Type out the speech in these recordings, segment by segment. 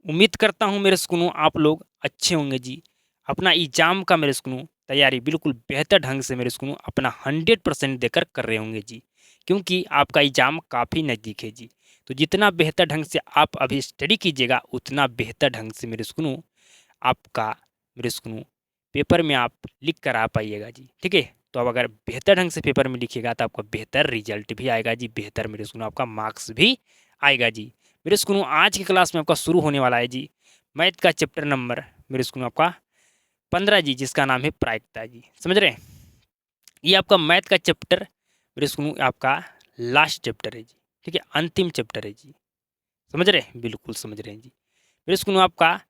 उम्मीद करता हूँ मेरे स्कूलों आप लोग अच्छे होंगे जी। अपना एग्ज़ाम का मेरे स्कूलों तैयारी बिल्कुल बेहतर ढंग से मेरे स्कूलों अपना 100% देकर कर रहे होंगे जी। क्योंकि आपका एग्ज़ाम काफ़ी नज़दीक है जी। तो जितना बेहतर ढंग से आप अभी स्टडी कीजिएगा उतना बेहतर ढंग से मेरे स्कूलों आपका मेरे स्कूलों पेपर में आप लिख कर आ पाइएगा जी। ठीक है? तो अब अगर बेहतर ढंग से पेपर में लिखिएगा तो आपका बेहतर रिज़ल्ट भी आएगा जी, बेहतर मेरे स्कूलों आपका मार्क्स भी आएगा जी। मेरे स्कूलों आज की क्लास में आपका शुरू होने वाला है जी मैथ का चैप्टर नंबर मेरे स्कूलों आपका 15 जी, जिसका नाम है प्रायिकता जी। समझ रहे हैं? ये आपका मैथ का चैप्टर मेरे स्कूलों आपका लास्ट चैप्टर है जी। ठीक है? अंतिम चैप्टर है जी। समझ रहे हैं? बिल्कुल समझ रहे हैं जी। मेरे स्कूलों आपका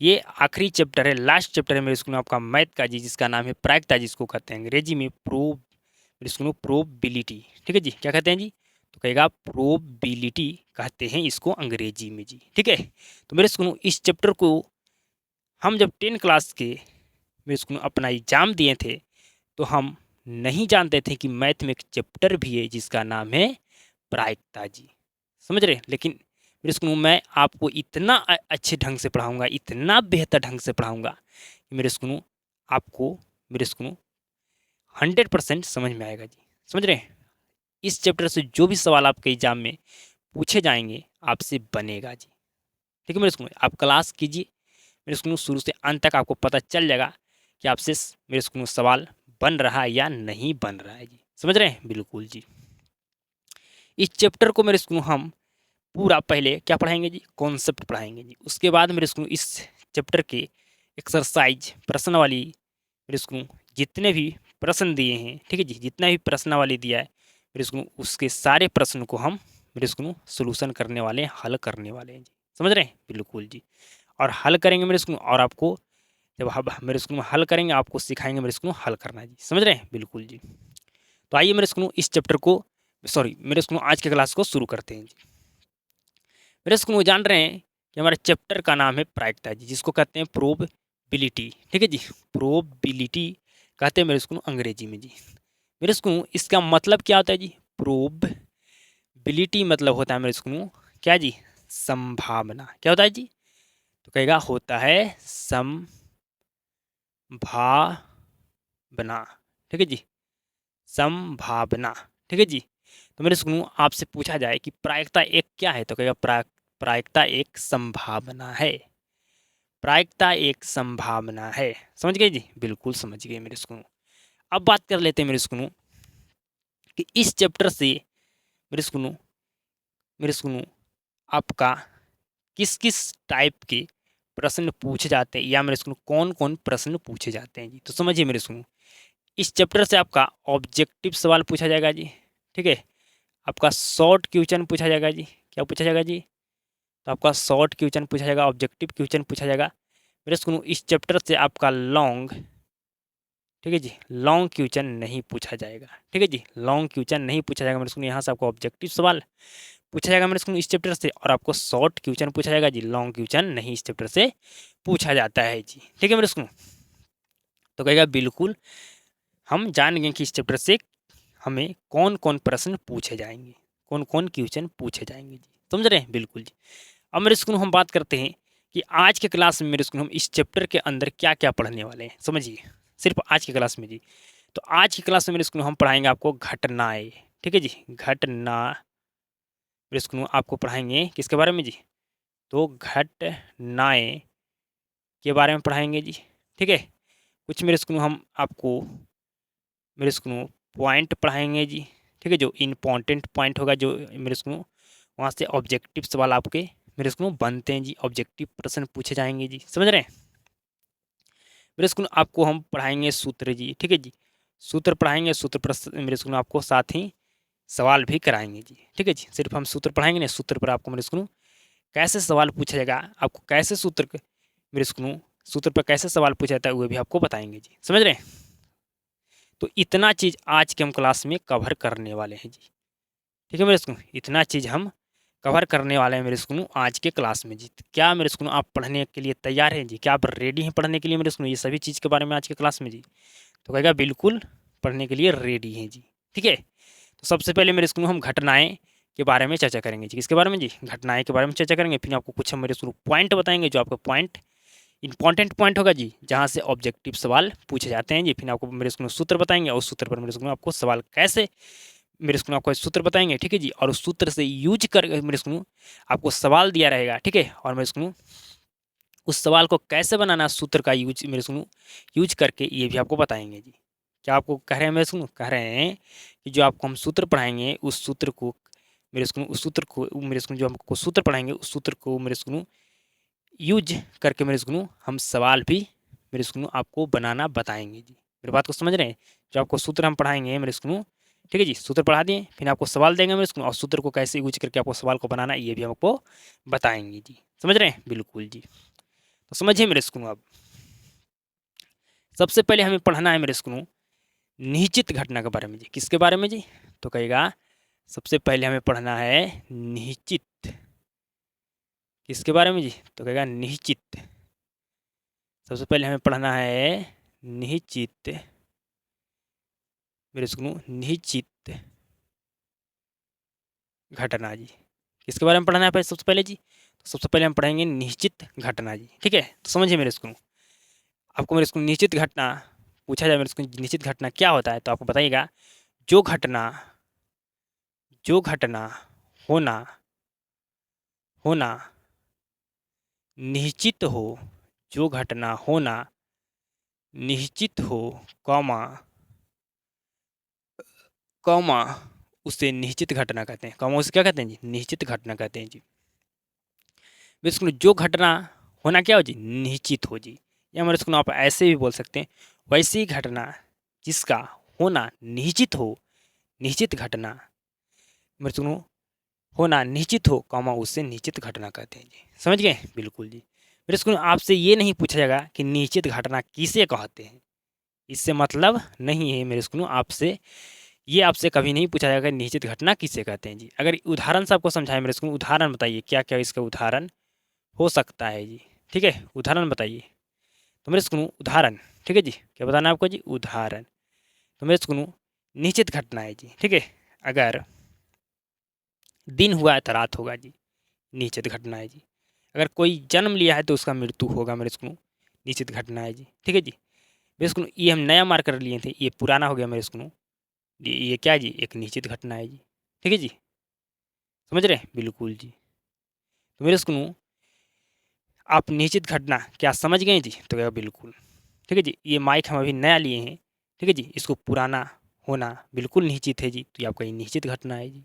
ये आखिरी चैप्टर है, लास्ट चैप्टर है मेरे स्कूलों आपका मैथ का जी, जिसका नाम है प्रायिकता, जिसको कहते हैं अंग्रेजी में मेरे स्कूलों प्रोबेबिलिटी। ठीक है जी? क्या कहते हैं जी? तो कहेगा प्रोबेबिलिटी कहते हैं इसको अंग्रेजी में जी। ठीक है? तो मेरे स्कूलों इस चैप्टर को हम जब 10 क्लास के मेरे स्कूलों अपना एग्ज़ाम दिए थे, तो हम नहीं जानते थे कि मैथ में एक चैप्टर भी है जिसका नाम है प्रायिकता जी। समझ रहे हैं? लेकिन मेरे स्कूलों मैं आपको इतना अच्छे ढंग से पढ़ाऊँगा, इतना बेहतर ढंग से पढ़ाऊँगा कि मेरे स्कूलों आपको मेरे स्कूलों 100% समझ में आएगा जी। समझ रहे हैं? इस चैप्टर से जो भी सवाल आपके एग्ज़ाम में पूछे जाएँगे, आपसे बनेगा जी। ठीक है मेरे स्कूलों? आप क्लास कीजिए, मेरे स्कूलों शुरू से अंत तक आपको पता चल जाएगा कि आपसे मेरे स्कूलों सवाल बन रहा है या नहीं बन रहा है जी। समझ रहे हैं? बिल्कुल जी। इस चैप्टर को मेरे स्कूलों हम पूरा पहले क्या पढ़ाएँगे जी? कॉन्सेप्ट पढ़ाएँगे जी। उसके बाद मेरे स्कूलों इस चैप्टर के एक्सरसाइज प्रश्नावली मेरे स्कूलों जितने भी प्रश्न दिए हैं, ठीक है जी? जितना भी प्रश्नावली दिया है मेरे स्कूलों उसके सारे प्रश्न को हम मेरे स्कूलों सॉल्यूशन करने वाले हैं, हल करने वाले हैं जी। समझ रहे हैं? बिल्कुल जी। और हल करेंगे मेरे स्कूलों और आपको जब हम मेरे स्कूल में हल करेंगे आपको सिखाएँगे मेरे स्कूलों हल करना जी। समझ रहे हैं? बिल्कुल जी। तो आइए मेरे स्कूलों इस चैप्टर को सॉरी मेरे स्कूलों आज की क्लास को शुरू करते हैं जी। मेरे स्कूलों जान रहे हैं कि हमारे चैप्टर का नाम है प्रायिकता जी, जिसको कहते हैं प्रोबेबिलिटी। ठीक है जी? प्रोबेबिलिटी कहते हैं मेरे स्कूलों अंग्रेजी में जी। मेरे स्कूलों इसका मतलब क्या होता है जी? प्रोबेबिलिटी मतलब होता है मेरे स्कूलों क्या जी? संभावना। क्या होता है जी? तो कहेगा होता है संभावना। ठीक है जी? संभावना। ठीक है जी? तो मेरे स्कूलों आपसे पूछा जाए कि प्रायिकता एक क्या है? तो कहेगा प्रायिकता एक संभावना है। प्रायिकता एक संभावना है। समझ गए जी? बिल्कुल समझ गए मेरे स्कूलों। अब बात कर लेते हैं मेरे स्कूलों कि इस चैप्टर से मेरे स्कूलों आपका किस-किस टाइप के प्रश्न पूछे जाते हैं या मेरे स्कूलों कौन-कौन प्रश्न पूछे जाते हैं जी। तो समझिए मेरे स्कूलों इस चैप्टर से आपका ऑब्जेक्टिव सवाल पूछा जाएगा जी। ठीक है? आपका शॉर्ट क्वेश्चन पूछा जाएगा जी। क्या पूछा जाएगा जी? तो आपका शॉर्ट क्वेश्चन पूछा जाएगा, ऑब्जेक्टिव क्वेश्चन पूछा जाएगा। मेरे स्कूलों इस चैप्टर से आपका लॉन्ग ठीक है जी, लॉन्ग क्वेश्चन नहीं पूछा जाएगा। ठीक है जी? लॉन्ग क्वेश्चन नहीं पूछा जाएगा मेरे स्कूलों यहाँ से आपको ऑब्जेक्टिव सवाल पूछा जाएगा मेरे स्कूलों इस चैप्टर से और आपको शॉर्ट क्वेश्चन पूछा जाएगा जी, लॉन्ग क्वेश्चन नहीं इस चैप्टर से पूछा जाता है जी। ठीक है मेरे स्कूलों? तो कहेगा बिल्कुल हम जान गए कि इस चैप्टर से हमें कौन-कौन प्रश्न पूछे जाएँगे, कौन-कौन क्वेश्चन पूछे जाएँगे जी। समझ रहे हैं? बिल्कुल जी। अब मेरे स्कूल हम बात करते हैं कि आज के क्लास में मेरे स्कूल हम इस चैप्टर के अंदर क्या-क्या पढ़ने वाले हैं, समझिए। सिर्फ़ आज की क्लास में जी। तो आज की क्लास में मेरे स्कूल हम पढ़ाएँगे आपको घटनाएँ, ठीक है जी? घटना मेरे स्कूल आपको पढ़ाएँगे किसके बारे में जी? तो घटनाएँ के बारे में पढ़ाएँगे जी, ठीक है? कुछ मेरे स्कूल हम आपको मेरे स्कूल पॉइंट पढ़ाएँगे जी, ठीक है? जो इम्पोर्टेंट पॉइंट होगा जो मेरे स्कूल वहाँ से ऑब्जेक्टिव सवाल आपके मेरे स्कूल बनते हैं जी, ऑब्जेक्टिव प्रश्न पूछे जाएँगे जी, समझ रहे हैं? मेरे स्कूल आपको हम पढ़ाएँगे सूत्र जी, ठीक है जी? सूत्र पढ़ाएँगे, सूत्र मेरे स्कूल में आपको साथ ही सवाल भी कराएँगे जी, ठीक है जी? सिर्फ़ हम सूत्र पढ़ाएँगे नहीं, सूत्र पर आपको मेरे स्कूल कैसे सवाल पूछा जाएगा, आपको कैसे मेरे स्कूल सूत्र पर कैसे सवाल पूछा जाता है, वो भी आपको बताएँगे जी, समझ रहे हैं? तो इतना चीज़ आज के हम क्लास में कवर करने वाले हैं जी, ठीक है मेरे स्कूल? इतना चीज़ हम कवर करने वाले हैं मेरे स्कूल आज के क्लास में जी। तो क्या मेरे स्कूल आप पढ़ने के लिए तैयार हैं जी? क्या आप रेडी हैं पढ़ने के लिए मेरे स्कूल ये सभी चीज़ के बारे में आज के क्लास में जी? तो कहेगा बिल्कुल पढ़ने के लिए रेडी हैं जी, ठीक है? तो सबसे पहले मेरे स्कूल हम घटनाएँ के बारे में चर्चा करेंगे जी। किसके बारे में जी? घटनाएं के बारे में चर्चा करेंगे। फिर आपको कुछ हम मेरे स्कूल पॉइंट बताएंगे, जो आपका पॉइंट इंपॉर्टेंट पॉइंट होगा जी, जहाँ से ऑब्जेक्टिव सवाल पूछे जाते हैं जी। फिर आपको मेरे स्कूल सूत्र बताएंगे, और उस सूत्र पर मेरे स्कूल आपको सवाल कैसे मेरे स्कूल आपको सूत्र बताएंगे, ठीक है जी। और उस सूत्र से यूज कर मेरे स्कूल आपको सवाल दिया रहेगा, ठीक है। और मेरे स्कूल उस सवाल को कैसे बनाना, सूत्र का यूज मेरे स्कूल यूज करके, ये भी आपको बताएंगे जी। क्या आपको कह रहे हैं मेरे स्कूल? कह रहे हैं कि जो आपको हम सूत्र पढ़ाएंगे, उस सूत्र को मेरे स्कूल उस सूत्र को मेरे स्कूल जो हमको सूत्र पढ़ाएंगे, उस सूत्र को मेरे स्कूल यूज करके मेरे स्कूल हम सवाल भी मेरे स्कूल आपको बनाना बताएंगे जी। मेरी बात को समझ रहे हैं? जो आपको सूत्र हम पढ़ाएंगे मेरे स्कूल, ठीक है जी, सूत्र पढ़ा दिए, फिर आपको सवाल देंगे मेरे स्कूल, और सूत्र को कैसे यूज करके आपको सवाल को बनाना, ये भी हम आपको बताएंगे जी। समझ रहे हैं? बिल्कुल जी। तो समझिए मेरे स्कूल, अब सबसे पहले हमें पढ़ना है मेरे स्कूल निश्चित घटना के बारे में जी। किसके बारे में जी? तो कहेगा सबसे पहले हमें पढ़ना है निश्चित। किसके बारे में जी? तो कहेगा निश्चित। सबसे पहले हमें पढ़ना है निश्चित मेरे स्कूल निश्चित घटना जी। किसके बारे में पढ़ना है पहले? सबसे पहले जी, तो सबसे पहले हम पढ़ेंगे निश्चित घटना जी, ठीक है। तो समझिए मेरे स्कूल, आपको मेरे स्कूल निश्चित घटना पूछा जाए, मेरे स्कूल निश्चित घटना क्या होता है, तो आपको बताइएगा जो घटना होना होना निश्चित हो, जो घटना होना निश्चित हो, कॉमा कॉमा उसे निश्चित घटना कहते हैं। कॉमा उसे क्या कहते हैं जी? निश्चित घटना कहते हैं जी। बिल्कुल, जो घटना होना क्या हो जी? निश्चित हो जी। या मेरे स्कूल आप ऐसे भी बोल सकते हैं, वैसी घटना जिसका होना निश्चित हो, निश्चित घटना मेरे स्कूल होना निश्चित हो, कॉमा उससे निश्चित घटना कहते हैं जी। समझ गए? बिल्कुल जी। मेरे स्कूल आपसे ये नहीं पूछा जाएगा कि निश्चित घटना किसे कहते हैं, इससे मतलब नहीं है मेरे स्कूल आपसे, ये आपसे कभी नहीं पूछा जाएगा निश्चित घटना किसे कहते हैं जी। अगर उदाहरण से आपको समझाएं मेरे स्कूल, उदाहरण बताइए क्या क्या इसका उदाहरण हो सकता है जी, ठीक है। उदाहरण बताइए। तो मेरे स्कूल उदाहरण, ठीक है जी, क्या बताना है आपको जी? उदाहरण। तो मेरे स्कूल निश्चित घटना है जी, ठीक है। अगर दिन हुआ है तो रात होगा जी, निश्चित घटना है जी। अगर कोई जन्म लिया है तो उसका मृत्यु होगा मेरे स्कूल, निश्चित घटना है जी, ठीक है जी। मेरे स्कूल ये हम नया मार्कर लिए थे, ये पुराना हो गया मेरे स्कूल, ये क्या जी? एक निश्चित घटना है जी, ठीक है जी। समझ रहे हैं? बिल्कुल जी। तो मेरे स्कूल आप निश्चित घटना क्या समझ गए जी? तो क्या? बिल्कुल, ठीक है जी। ये माइक हम अभी नया लिए हैं, ठीक है जी, इसको पुराना होना बिल्कुल निश्चित है जी, तो ये आपका ये निश्चित घटना है जी।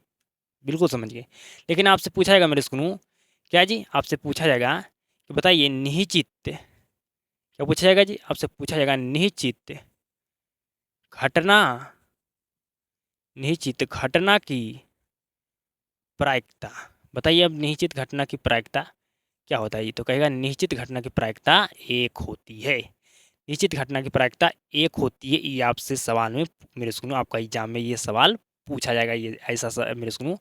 बिल्कुल समझ गए। लेकिन आपसे पूछा जाएगा मेरे स्कूल क्या जी? आपसे पूछा जाएगा कि बताइए निश्चित, क्या पूछा जाएगा जी? आपसे पूछा जाएगा निश्चित घटना, निश्चित घटना की प्रायिकता। बताइए अब निश्चित घटना की प्रायिकता क्या होता है जी? तो कहेगा निश्चित घटना की प्रायिकता एक होती है। निश्चित घटना की प्रायिकता एक होती है, ये आपसे सवाल में मेरे स्कूल आपका एग्जाम में ये सवाल पूछा जाएगा। ये ऐसा मेरे स्कूल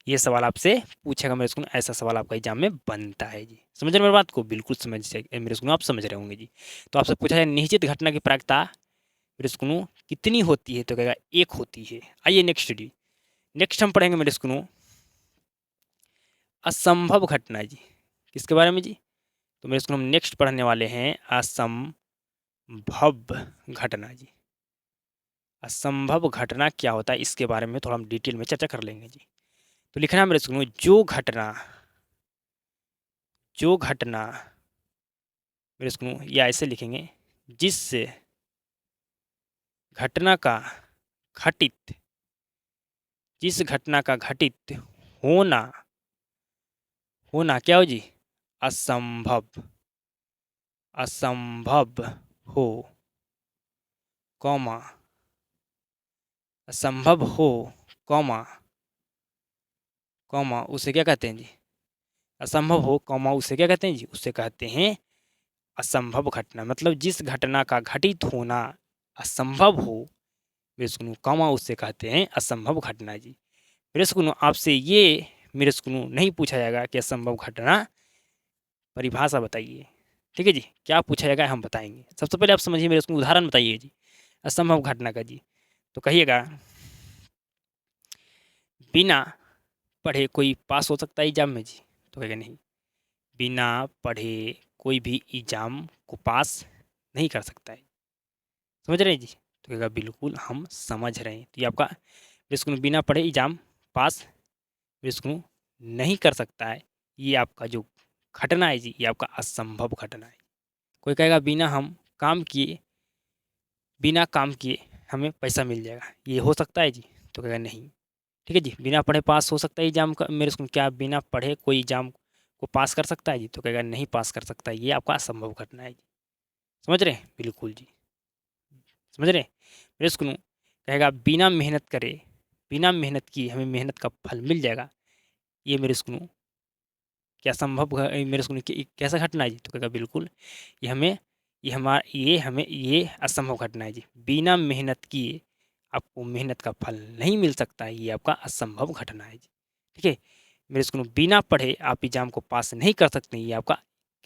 ये सवाल आपसे पूछेगा मेरे स्कूल, ऐसा सवाल आपका एग्जाम में बनता है जी। समझ रहे मेरी बात को? बिल्कुल समझ मेरे स्कूल आप समझ रहे होंगे जी। तो आपसे पूछा जाए निश्चित घटना की प्रायिकता मेरे स्कूल कितनी होती है, तो कहेगा एक होती है। आइए नेक्स्ट डी, नेक्स्ट हम पढ़ेंगे मेरे स्कूल असंभव घटना जी। किसके बारे में जी? तो मेरे स्कूल हम नेक्स्ट पढ़ने वाले हैं असंभव घटना जी। असंभव घटना क्या होता है, इसके बारे में थोड़ा हम डिटेल में चर्चा कर लेंगे जी। तो लिखना है मेरे स्कूल में जो घटना मेरे स्कूल या ऐसे लिखेंगे, जिससे घटना का घटित जिस घटना का घटित होना होना क्या हो जी? असंभव असंभव हो, कॉमा असंभव हो, कॉमा कॉमा उसे क्या कहते हैं जी? असंभव हो, कॉमा उसे क्या कहते हैं जी? उसे कहते हैं असंभव घटना। मतलब जिस घटना का घटित होना असंभव हो मेरे स्कूल, कॉमा उससे कहते हैं असंभव घटना जी। मेरे स्कूल आपसे ये मेरे स्कूल नहीं पूछा जाएगा कि असंभव घटना परिभाषा बताइए, ठीक है जी। क्या पूछा जाएगा हम बताएंगे। सबसे पहले आप समझिए मेरे स्कूल उदाहरण बताइए जी असंभव घटना का जी। तो कहिएगा बिना पढ़े कोई पास हो सकता है एग्जाम में जी? तो कहेगा नहीं। बिना पढ़े कोई भी एग्जाम को पास नहीं कर सकता है। समझ रहे हैं जी? तो कहेगा बिल्कुल हम समझ रहे हैं। तो ये आपका बिल्कुल बिना पढ़े एग्जाम पास बिल्कुल नहीं कर सकता है। ये आपका जो घटना है जी, ये आपका असंभव घटना है। कोई कहेगा बिना काम किए हमें पैसा मिल जाएगा, ये हो सकता है जी? तो कहेगा नहीं। ठीक है जी। बिना पढ़े पास हो सकता है एग्जाम का मेरे को, क्या बिना पढ़े कोई एग्जाम को पास कर सकता है जी? तो कहेगा नहीं पास कर सकता, ये आपका असंभव घटना है जी। समझ रहे हैं? बिल्कुल जी, समझ रहे हैं? मेरे को कहेगा बिना मेहनत करे, बिना मेहनत किए हमें मेहनत का फल मिल जाएगा, ये मेरे को क्या संभव मेरे को कैसा घटना है जी? तो कहेगा बिल्कुल ये हमें ये असंभव घटना है जी। बिना मेहनत किए आपको मेहनत का फल नहीं मिल सकता है, ये आपका असंभव घटना है जी। ठीक है? मेरे को बिना पढ़े आप एग्जाम को पास नहीं कर सकते, ये आपका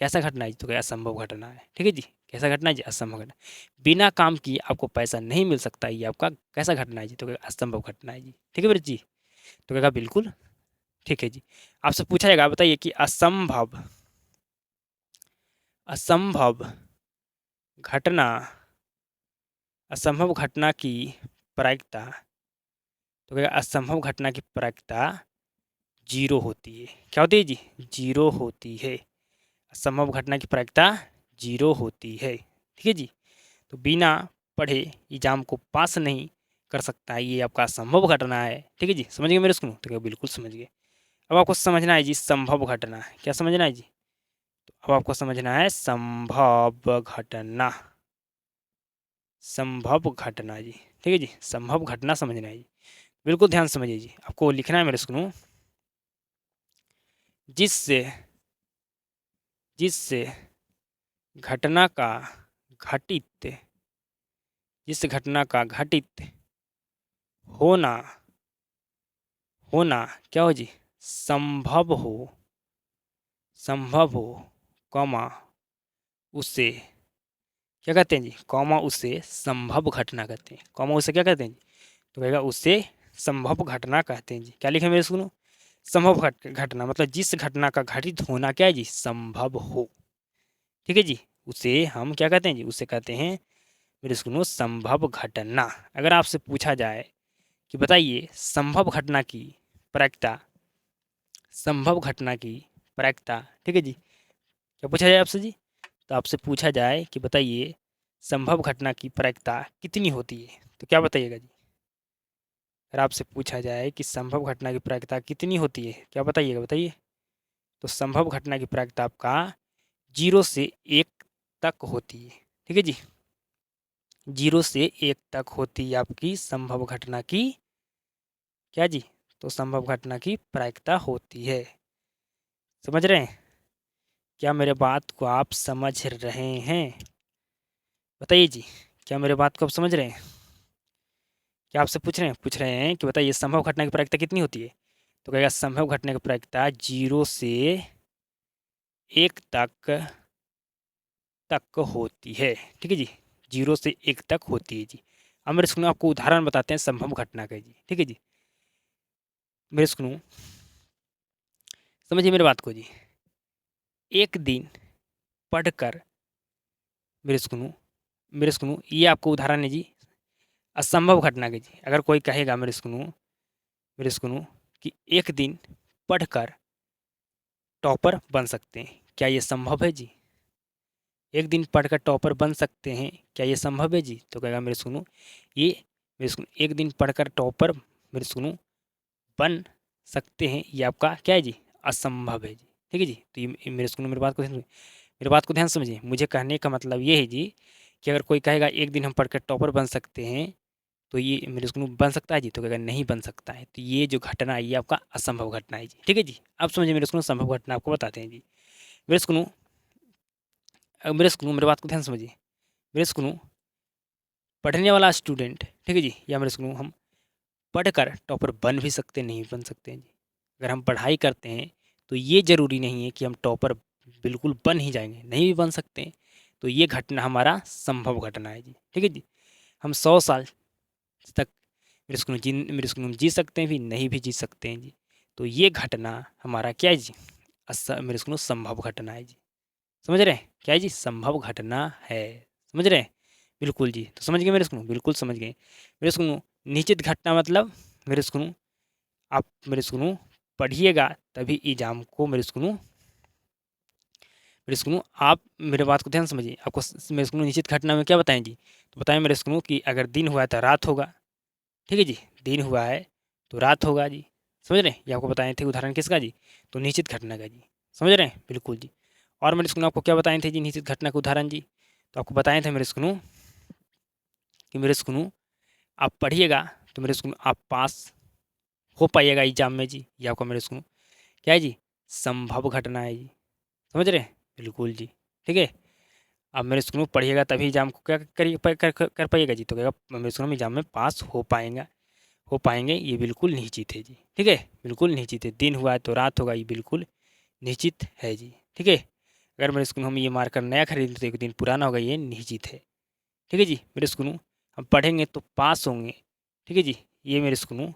कैसा घटना है जी? तो क्या असंभव घटना है। ठीक है जी? कैसा घटना है जी? असंभव घटना। बिना काम किए आपको पैसा नहीं मिल सकता, ये आपका कैसा घटना है जी? तो क्या असंभव घटना है जी। ठीक है मेरे जी? तो कहेगा बिल्कुल ठीक है जी। आपसे पूछा जाएगा बताइए कि असंभव असंभव घटना असंभव घटना की प्रायिकता, तो कहेगा असंभव घटना की प्रायिकता 0 होती है। क्या होती है जी? 0 होती है। असंभव घटना की प्रायिकता 0 होती है। ठीक है जी? तो बिना पढ़े एग्जाम को पास नहीं कर सकता है, ये आपका असंभव घटना है। ठीक है जी? समझ गए मेरे इसको? तो क्या बिल्कुल समझ गए। अब आपको समझना है जी संभव घटना। क्या समझना है जी? तो अब आपको समझना है संभव घटना। संभव घटना जी। ठीक है जी? संभव घटना समझना है जी। बिल्कुल ध्यान समझिए जी। आपको लिखना है मेरे इसको, जिससे जिससे घटना का घटित जिस घटना का घटित होना होना क्या हो जी? संभव हो कॉमा उसे क्या कहते हैं जी? कॉमा उसे संभव घटना कहते हैं। कॉमा उसे क्या कहते हैं जी? तो कहेगा उसे संभव घटना कहते हैं जी। क्या लिखे मेरे सुनो? संभव घटना मतलब जिस घटना का घटित होना क्या है जी? संभव हो। ठीक है जी? उसे हम क्या कहते हैं जी? उसे कहते हैं मेरे सुनो संभव घटना। अगर आपसे पूछा जाए कि बताइए संभव घटना की प्रायिकता, संभव घटना की प्रायिकता, ठीक है जी? क्या पूछा जाए आपसे जी? तो आपसे पूछा जाए कि बताइए संभव घटना की प्रायिकता कितनी होती है, तो क्या बताइएगा जी? अगर आपसे पूछा जाए कि संभव घटना की प्रायिकता कितनी होती है, क्या बताइएगा? बताइए। तो संभव घटना की प्रायिकता आपका 0 से 1 तक होती है। ठीक है जी? 0 से 1 तक होती है आपकी संभव घटना की क्या जी? तो संभव घटना की प्रायिकता होती है। समझ रहे हैं? क्या मेरे बात को आप समझ रहे हैं? बताइए जी, क्या मेरे बात को आप समझ रहे हैं? क्या आपसे पूछ रहे हैं कि बताइए संभव घटना की प्रायिकता कितनी होती है? तो कहेगा संभव घटना की प्रायिकता 0 से 1 तक होती है। ठीक है जी? 0 से 1 तक होती है जी। अब मेरे सुनो आपको उदाहरण बताते हैं संभव घटना का जी। ठीक है जी? मेरे सुनो, समझिए मेरी बात को जी। एक दिन पढ़कर मेरे सुनो ये आपको उदाहरण है जी असंभव घटना के जी। अगर कोई कहेगा मेरे सुनो कि एक दिन पढ़कर टॉपर बन सकते हैं, क्या ये संभव है जी? एक दिन पढ़कर टॉपर बन सकते हैं, क्या ये संभव है जी? तो कहेगा मेरे सुनो एक दिन पढ़कर टॉपर बन सकते हैं, ये आपका क्या है जी? असंभव है जी। ठीक है जी? तो ये मेरे बात को ध्यान से समझिए। मुझे कहने का मतलब ये है जी कि अगर कोई कहेगा एक दिन हम पढ़कर टॉपर बन सकते हैं, तो ये मेरे को बन सकता है जी? तो कहेगा नहीं बन सकता है। तो ये जो घटना है ये आपका असंभव घटना है जी। ठीक है जी? अब समझिए मेरे को संभव घटना आपको बताते हैं जी। मेरे को मेरे बात को ध्यान से समझिए। मेरे को पढ़ने वाला स्टूडेंट, ठीक है जी? या मेरे को हम पढ़कर टॉपर बन भी सकते नहीं बन सकते हैं जी। अगर हम पढ़ाई करते हैं तो ये ज़रूरी नहीं है कि हम टॉपर बिल्कुल बन ही जाएंगे, नहीं भी बन सकते हैं। तो ये घटना हमारा संभव घटना है जी। ठीक है जी? हम 100 साल तक मेरे स्कूल जी सकते हैं भी नहीं भी जी सकते हैं जी। तो ये घटना हमारा क्या है जी, मेरे सुनो संभव घटना है जी। समझ रहे हैं क्या है जी, संभव घटना है। समझ रहे हैं बिल्कुल जी। तो समझ गए मेरे सुनो, बिल्कुल समझ गए मेरे सुनो। निश्चित घटना मतलब मेरे सुनो, आप मेरे सुनो पढ़िएगा तभी एग्जाम को मेरे सुनो, मेरे सुनो आप मेरे बात को ध्यान से समझिए। आपको मेरे सुनो निश्चित घटना में क्या बताएं जी, तो बताएं मेरे सुनो कि अगर दिन हुआ है तो रात होगा। ठीक है जी, दिन हुआ है तो रात होगा जी। समझ रहे हैं, ये आपको बताए थे उदाहरण किसका जी, तो निश्चित घटना का जी। समझ रहे हैं बिल्कुल जी। और मेरे सुनो आपको क्या बताए थे जी निश्चित घटना का उदाहरण जी, तो आपको बताए थे मेरे सुनो कि मेरे सुनो आप पढ़िएगा तो मेरे सुनो आप पास हो पाइएगा एग्जाम में जी। ये आपका मेरे सुनो क्या है जी, संभव घटना है जी। समझ रहे हैं बिल्कुल जी। ठीक है, अब मेरे स्कूल में पढ़िएगा तभी एग्जाम को क्या करिए कर पाइएगा जी, तो कहेगा मेरे स्कूल में एग्जाम में पास हो पाएंगे, ये बिल्कुल निश्चित है जी। ठीक है, बिल्कुल निश्चित है। दिन हुआ है तो रात होगा, ये बिल्कुल निश्चित है जी। ठीक है, अगर मेरे स्कूल में हम ये मार्कर नया खरीदें तो एक दिन पुराना होगा, ये निश्चित है। ठीक है जी, मेरे स्कूल में हम पढ़ेंगे तो पास होंगे। ठीक है जी, ये मेरे स्कूल में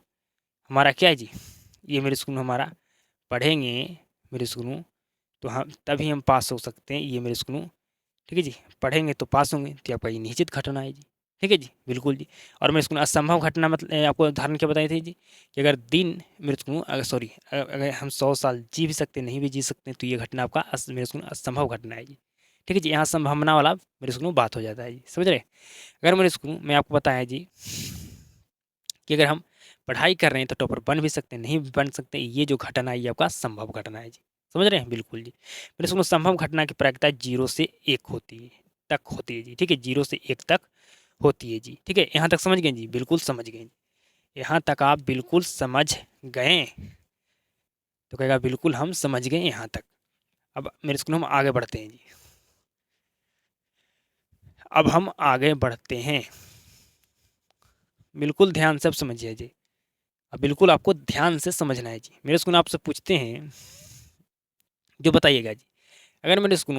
हमारा क्या है जी, ये मेरे स्कूल में हमारा पढ़ेंगे मेरे स्कूल में तो हम तभी हम पास हो सकते हैं, ये मेरे स्कूल में। ठीक है जी, पढ़ेंगे तो पास होंगे, तो आपका ये निश्चित घटना है जी। ठीक है जी, बिल्कुल जी। और मैं इसको असंभव घटना मतलब आपको उदाहरण क्या बताई थी जी, कि अगर दिन मेरे को अगर सॉरी अगर हम 100 साल जी भी सकते नहीं भी जी सकते तो ये घटना आपका मेरे को असंभव घटना है जी। ठीक है जी, यहाँ संभावना वाला मेरे को बात हो जाता है जी। समझ रहे, अगर मेरे को मैं आपको बताया जी कि अगर हम पढ़ाई कर रहे हैं तो टॉपर बन भी सकते हैं नहीं भी बन सकते, ये जो घटना है ये आपका संभव घटना है जी। समझ रहे हैं बिल्कुल जी। मेरे सुनो संभव घटना की प्रायिकता 0 से 1 होती है, तक होती है जी। ठीक है, 0 से 1 तक होती है जी। ठीक है, यहाँ तक समझ गए जी, बिल्कुल समझ गए। यहाँ तक आप बिल्कुल समझ गए, तो कहेगा बिल्कुल हम समझ गए यहाँ तक। अब मेरे स्कूल हम आगे बढ़ते हैं जी, अब हम आगे बढ़ते हैं। बिल्कुल ध्यान से अब समझिए जी, अब बिल्कुल आपको ध्यान से समझना है जी। मेरे स्कूल आपसे पूछते हैं जो बताइएगा जी, अगर मेरे स्कूल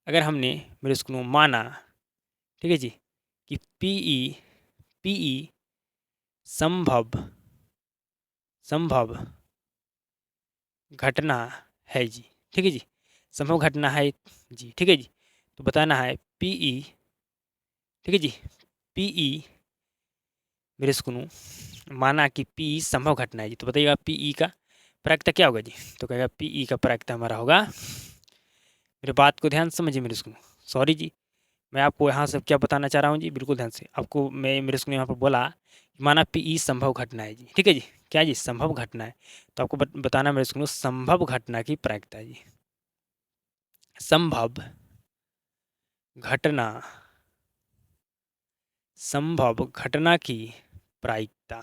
अगर हमने मेरे स्कूल माना, ठीक है जी, कि पीई संभव संभव घटना है जी। ठीक है जी, संभव घटना है जी। ठीक है जी, तो बताना है पीई। ठीक है जी, पीई मेरे सुनो माना कि पीई संभव घटना है जी, तो बताइएगा पीई का प्रायिकता क्या होगा जी, तो कहेगा पीई का प्रायिकता हमारा होगा, मेरे बात को ध्यान से समझिए मेरे सुनो। सॉरी जी, मैं आपको यहाँ से क्या बताना चाह रहा हूँ जी, बिल्कुल ध्यान से। आपको मैं मेरे सुनो यहाँ पर बोला कि माना पीई संभव घटना है जी। ठीक है जी, क्या जी संभव घटना है, तो आपको बताना मेरे सुनो संभव घटना की प्रायिकता जी। संभव घटना, संभव घटना की प्रायिकता,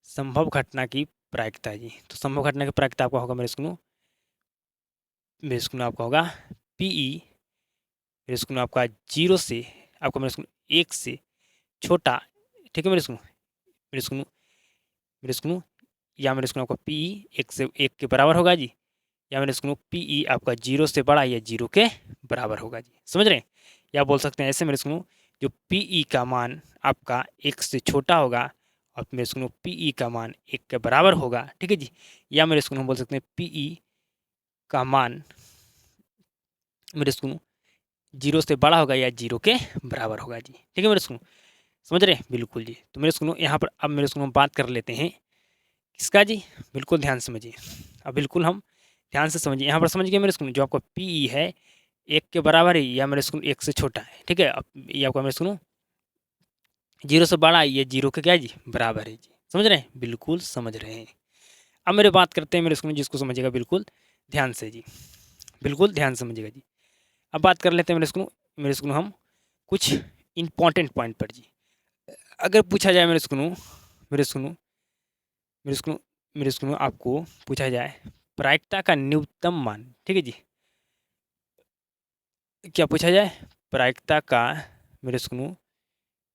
संभव घटना की प्रायिकता जी। तो संभव घटना की प्रायिकता आपका होगा मेरे स्कूल आपका होगा पीई मेरे स्कूल आपका 0 से आपका मेरे स्कूल 1 से छोटा। ठीक है मेरे स्कूल या मेरे स्कूल आपका पीई 1 के बराबर होगा जी, या मेरे स्कूल पीई आपका 0 से बड़ा या 0 के बराबर होगा जी। समझ रहे हैं, या बोल सकते हैं ऐसे मेरे स्कूल जो पीई का मान आपका 1 से छोटा होगा और मेरे स्कूल पीई का मान 1 के बराबर होगा। ठीक है जी, या मेरे स्कूल हम बोल सकते हैं पीई का मान मेरे स्कूल 0 से बड़ा होगा या 0 के बराबर होगा जी। ठीक है मेरे स्कूल, समझ रहे हैं बिल्कुल जी। तो मेरे स्कूल यहाँ पर अब मेरे स्कूल में बात कर लेते हैं किसका जी, बिल्कुल ध्यान से समझिए। अब बिल्कुल हम ध्यान से समझिए, यहाँ पर समझ गए मेरे स्कूल जो आपका पीई है 1 के बराबर है या मेरे स्कूल 1 से छोटा है। ठीक है, अब ये आपका मेरे स्कूल 0 से बड़ा है, ये 0 के क्या है जी बराबर है जी। समझ रहे हैं, बिल्कुल समझ रहे हैं। अब मेरे बात करते हैं मेरे स्कूल जिसको समझिएगा बिल्कुल ध्यान से जी, बिल्कुल ध्यान से समझिएगा जी। अब बात कर लेते हैं मेरे स्कूल हम कुछ इंपॉर्टेंट पॉइंट पर जी। अगर पूछा जाए मेरे स्कूल मेरे स्कूल मेरे स्कूल में आपको पूछा जाए प्रायिकता का न्यूनतम मान। ठीक है जी, क्या पूछा जाए प्रायिकता का मेरे स्कूल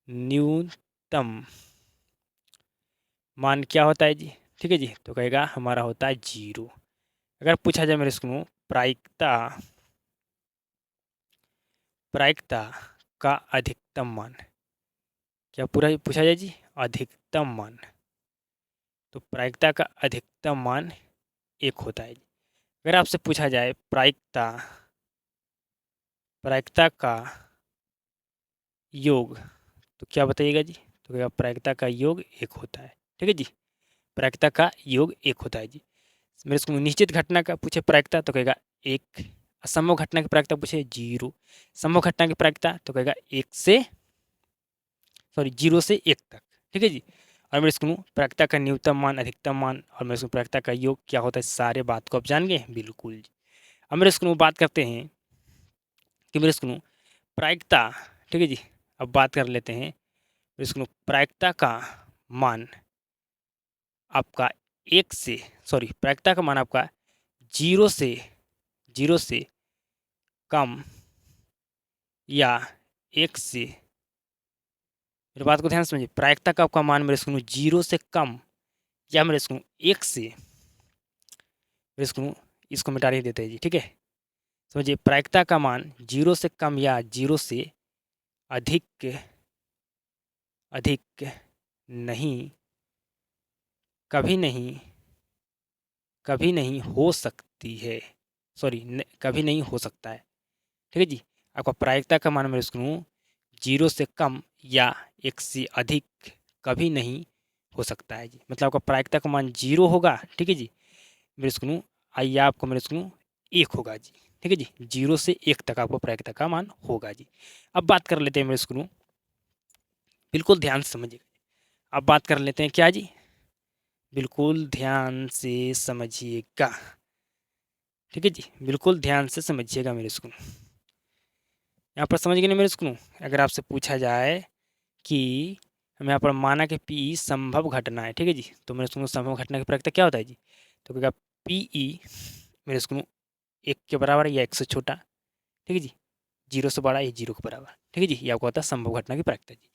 न्यूनतम मान क्या होता है जी। ठीक है जी, तो कहेगा हमारा होता है 0। अगर पूछा जाए मेरे स्कूल प्रायिकता प्रायिकता का अधिकतम मान, क्या पूरा पूछा जाए जी अधिकतम मान, तो प्रायिकता का अधिकतम मान 1 होता है। अगर आपसे पूछा जाए प्रायिकता प्रायिकता का योग, तो क्या बताइएगा जी? तो कहेगा प्रायिकता का योग 1 होता है। ठीक है जी, प्रायिकता का योग 1 होता है जी। मेरे को निश्चित घटना का पूछे प्रायिकता तो कहेगा 1, असंभव घटना की प्रायिकता पूछे 0, संभव घटना की प्रायिकता तो कहेगा 0 से 1 तक। ठीक है जी। और मेरे इसको प्रायिकता का न्यूनतम मान, अधिकतम मान और मेरे इसको प्रायिकता का योग क्या होता है, सारे बात को आप जान गए? बिल्कुल जी। अब मेरे इसको बात करते हैं कि मेरे इसको प्रायिकता, ठीक है जी, अब बात कर लेते हैं मेरे इसको प्रायिकता का मान आपका 1 से प्रायिकता का मान आपका 0 से कम या 1 से, मेरी बात को ध्यान से समझिए, प्रायिकता का आपका मान मेरे इसको 0 से कम या मेरे इसको 1 से, मेरे इसको मिटा ही देते हैं जी। ठीक है, समझिए प्रायिकता का मान 0 से कम या 0 से अधिक अधिक नहीं, कभी नहीं, कभी नहीं हो सकती है, कभी नहीं हो सकता है। ठीक है जी। आपका प्रायिकता का मान मेरे इसको 0 से कम या 1 से अधिक कभी नहीं हो सकता है जी। मतलब आपका प्रायिकता का मान 0 होगा। ठीक है जी, मेरे इसको आइए आपको मेरे इसको 1 होगा जी। ठीक है जी, 0 से 1 तक आपको प्रायिकता का मान होगा जी। अब बात कर लेते हैं मेरे इसको, बिल्कुल ध्यान से समझिएगा। अब बात कर लेते हैं क्या जी, बिल्कुल ध्यान से समझिएगा। ठीक है जी, बिल्कुल ध्यान से समझिएगा मेरे इसको। यहाँ पर समझ गए ना मेरे इसको? अगर आपसे पूछा जाए कि हम यहाँ पर माना कि पी संभव घटना है, ठीक है जी, तो मेरे इसको संभव घटना की प्रायिकता क्या होता है जी? तो कहेगा पी मेरे इसको 1 के बराबर या 1 से छोटा। ठीक है जी, 0 से बड़ा या 0 के बराबर। ठीक है जी, ये आपको होता है संभव घटना की प्रायिकता जी।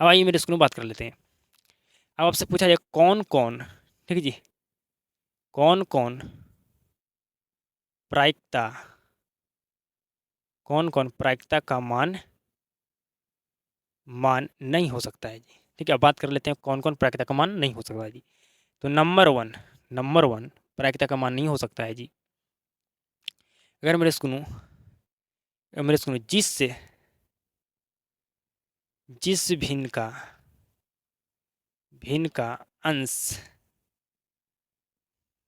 अब आइए मेरे इसको बात कर लेते हैं। अब आपसे पूछा जाए कौन कौन, ठीक है जी, कौन कौन प्रायिकता, कौन कौन प्रायिकता का मान नहीं हो सकता है जी। ठीक है, अब बात कर लेते हैं कौन कौन प्रायिकता का मान नहीं हो सकता है जी। तो नंबर वन प्रायिकता का मान नहीं हो सकता है जी, अगर मेरे सुनो जिस भिन्न का अंश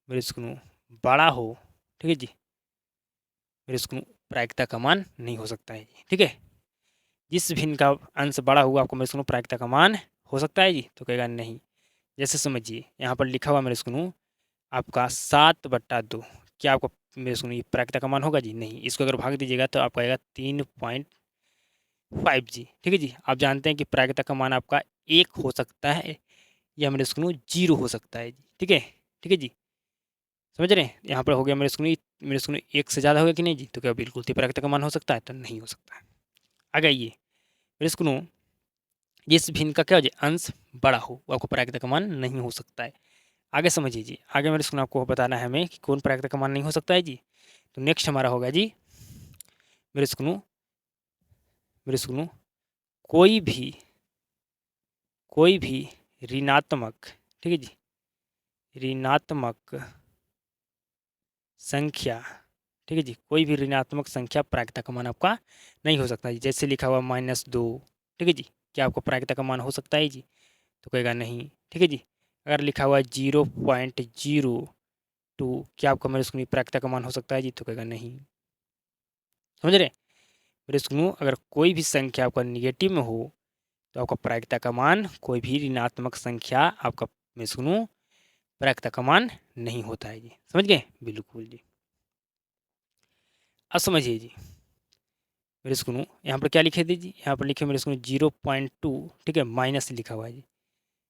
मेरे सुनो बड़ा हो, ठीक है जी, मेरे सुनो प्रायिकता का मान नहीं हो सकता है जी। ठीक है, जिस भिन्न का अंश बड़ा हुआ आपको मेरे सुनो प्रायिकता का मान हो सकता है जी, तो कहेगा नहीं। जैसे समझिए यहाँ पर लिखा हुआ मेरे सुनो आपका 7/2, क्या आपको मेरे सुनो ये प्रायिकता का मान होगा जी? नहीं। इसको अगर भाग दीजिएगा तो आपका आएगा 3.5 जी। ठीक है जी, आप जानते हैं कि प्रायिकता का मान आपका 1 हो सकता है या मेरे सुनो 0 हो सकता है जी। ठीक है, ठीक है जी, समझ रहे हैं? यहाँ पर हो गया मेरे सुनो 1 से ज़्यादा होगा कि नहीं जी? तो क्या बिल्कुल प्रायिकता का मान हो सकता है? तो नहीं हो सकता है। आगे आइए मेरे सुनो, जिस भिन्न का क्या हो जाए अंश बड़ा हो वो आपको प्रायिकता का मान नहीं हो सकता है। आगे समझिए जी, आगे मेरे सुनो आपको बताना है हमें कि कौन प्रायिकता का मान नहीं हो सकता है जी। तो नेक्स्ट हमारा होगा जी मेरे सुनो, मेरे सुनो कोई भी कोई भी ऋणात्मक, ठीक है जी, ऋणात्मक संख्या, ठीक है जी, कोई भी ऋणात्मक संख्या प्रायिकता का मान आपका नहीं हो सकता जी। जैसे लिखा हुआ -2, ठीक है जी, क्या आपको प्रायिकता का मान हो सकता है जी? तो कहेगा नहीं। ठीक है जी, अगर लिखा हुआ है 0.02, क्या आपका मेरे स्कूल प्रायिकता का मान हो सकता है जी? तो कहेगा नहीं। समझ रहे? मेरे स्कूल अगर कोई भी संख्या आपका निगेटिव में हो तो आपका प्रायिकता का मान, कोई भी ऋणात्मक संख्या आपका मेरे स्कूल प्रायिकता का मान नहीं होता है जी। समझ गए? बिल्कुल जी। अब समझिए जी मेरे स्कूल यहाँ पर क्या लिखे थे जी? यहाँ पर लिखे मेरे स्कूल 0.2, ठीक है, माइनस लिखा हुआ है जी।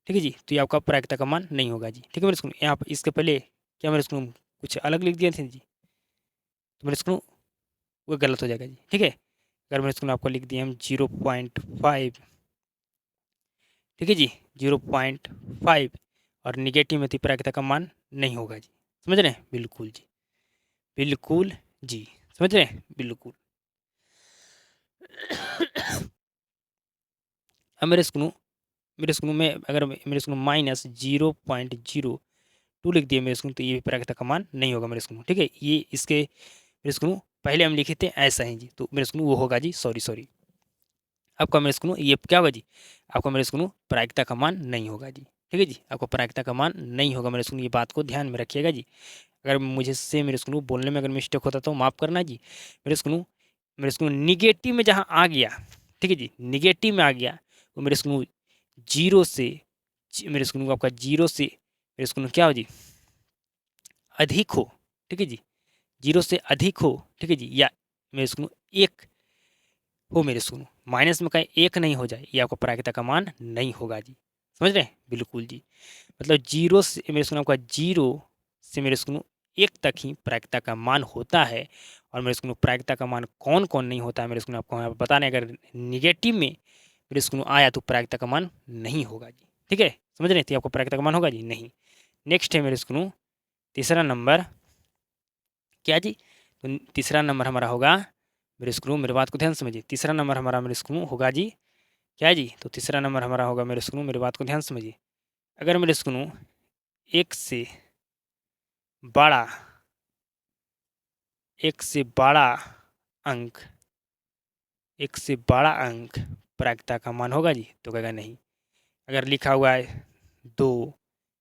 ठीक है जी, तो ये आपका प्रायिकता का मान नहीं होगा जी। ठीक है मेरे स्कूल, यहाँ पर इसके पहले क्या मेरे स्कूल कुछ अलग लिख दिए थे जी, तो मेरे स्कूल वो गलत हो जाएगा जी। ठीक है, अगर मेरे स्कूल आपको लिख दिए हम 0.5, ठीक है जी, 0.5 और निगेटिव में तो प्रायिकता का मान नहीं होगा जी। समझ रहे हैं? बिल्कुल जी, बिल्कुल जी, समझ रहे हैं? बिल्कुल। अब मेरे स्कूल मेरे स्कूल में अगर मेरे स्कूल माइनस 0.02 लिख दिए मेरे स्कूल, तो ये भी प्रायिकता का मान नहीं होगा मेरे स्कूल। ठीक है, ये इसके मेरे स्कूल पहले हम लिखे थे ऐसा है जी, तो मेरे स्कूल वो होगा जी, सॉरी आपका मेरे स्कूल ये क्या होगा जी, आपका मेरे स्कूल प्रायिकता का मान नहीं होगा जी। ठीक है जी, आपको प्रायिकता का मान नहीं होगा मेरे स्कूल, ये बात को ध्यान में रखिएगा जी। अगर मुझे से मेरे स्कूल बोलने में अगर मिस्टेक होता तो माफ़ करना जी। मेरे स्कूल निगेटिव में जहाँ आ गया, ठीक है जी, निगेटिव में आ गया, वो मेरे स्कूल जीरो से मेरे स्कूल आपका जीरो से मेरे स्कूल क्या हो जी, अधिक हो। ठीक है जी, जीरो से अधिक हो। ठीक है जी, या मेरे स्कूल एक हो, मेरे स्कूल माइनस में कहीं एक नहीं हो जाए, ये आपका प्रायिकता का मान नहीं होगा जी। समझ रहे हैं, बिल्कुल जी। मतलब जीरो से मेरे स्कूल आपका जीरो से मेरे स्कूल एक तक ही प्रायिकता का मान होता है। और मेरे स्कूल प्रायिकता का मान कौन कौन नहीं होता है मेरे स्कूल आपको यहाँ बता रहे हैं। अगर निगेटिव में मेरे स्कूल आया तो प्रायिकता का मान नहीं होगा जी। ठीक है, समझ रहे थे, आपको प्रायिकता का मान होगा जी नहीं। नेक्स्ट है मेरे स्कूल तीसरा नंबर क्या जी, तो तीसरा नंबर हमारा होगा मेरे स्कूल, मेरे बात को ध्यान समझिए, तीसरा नंबर हमारा मेरे स्कूल होगा जी क्या जी, तो तीसरा नंबर हमारा होगा मेरे स्कूल, मेरे बात को ध्यान समझिए। अगर मेरे स्कूल एक से बड़ा एक से बड़ा अंक एक से बड़ा अंक प्रायिकता का मान होगा जी, तो कहेगा नहीं। अगर लिखा हुआ है 2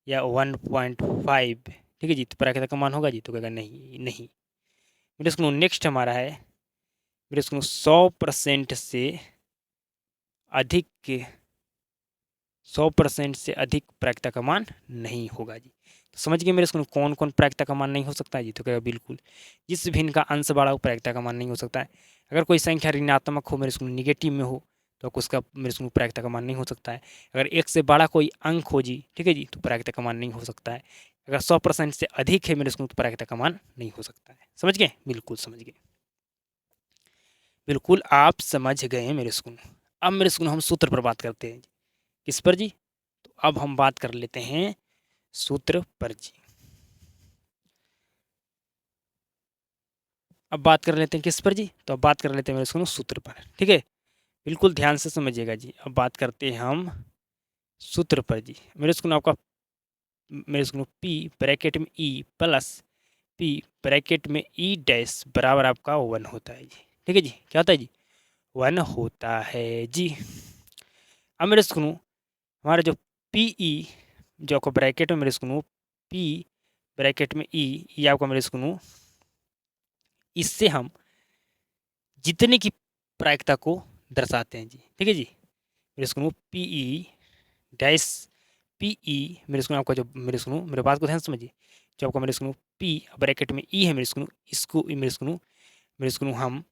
या 1.5, ठीक है जी, तो प्रायिकता का मान होगा जी, तो कहेगा नहीं नहीं। मेरे स्कूल नेक्स्ट हमारा है मेरे स्कूल 100% से अधिक 100% से अधिक प्रायिकता का मान नहीं होगा जी। तो समझ गए मेरे स्कूल कौन कौन प्रायिकता का मान नहीं हो सकता है जी, तो कहेगा बिल्कुल जिस भिन्न का अंश बड़ा हो प्रायिकता का मान नहीं हो सकता है। अगर कोई संख्या ऋणात्मक हो मेरे स्कूल निगेटिव में हो, तो उसका मेरे स्कूल प्रायिकता का मान नहीं हो सकता है। अगर एक से बड़ा कोई अंक हो जी, ठीक है जी, तो प्रायिकता का मान नहीं हो सकता है। अगर 100% से अधिक है मेरे स्कूल, तो प्रायिकता का मान नहीं हो सकता है। समझ गए, बिल्कुल समझ गए, बिल्कुल आप समझ गए मेरे स्कूल। अब मेरे स्कूल हम सूत्र पर बात करते हैं। किस पर जी, तो अब हम बात कर लेते हैं सूत्र पर जी। अब बात कर लेते हैं किस पर जी, तो अब बात कर लेते हैं मेरे स्कूल सूत्र पर। ठीक है, बिल्कुल ध्यान से समझिएगा जी। अब बात करते हैं हम सूत्र पर जी। मेरे स्कूल पी ब्रैकेट में ई प्लस पी ब्रैकेट में ई डैश बराबर आपका 1 होता है जी। ठीक है जी, क्या होता है जी, 1 होता है जी। अब मेरे स्कूल हमारा जो पी ई जो आपको ब्रैकेट में मेरे स्कूल पी ब्रैकेट में ई, ये आपका मेरे स्कूल इससे हम जितने की प्रायिकता को दर्शाते हैं जी। ठीक है जी, मेरे school P E dash P E मेरे स्कूल आपका जो मेरे स्कूल मेरे बात को ध्यान से समझिए, जो आपका मेरे स्कूल पी ब्रैकेट में ई है मेरे स्कूल, इसको मेरे स्कूल हम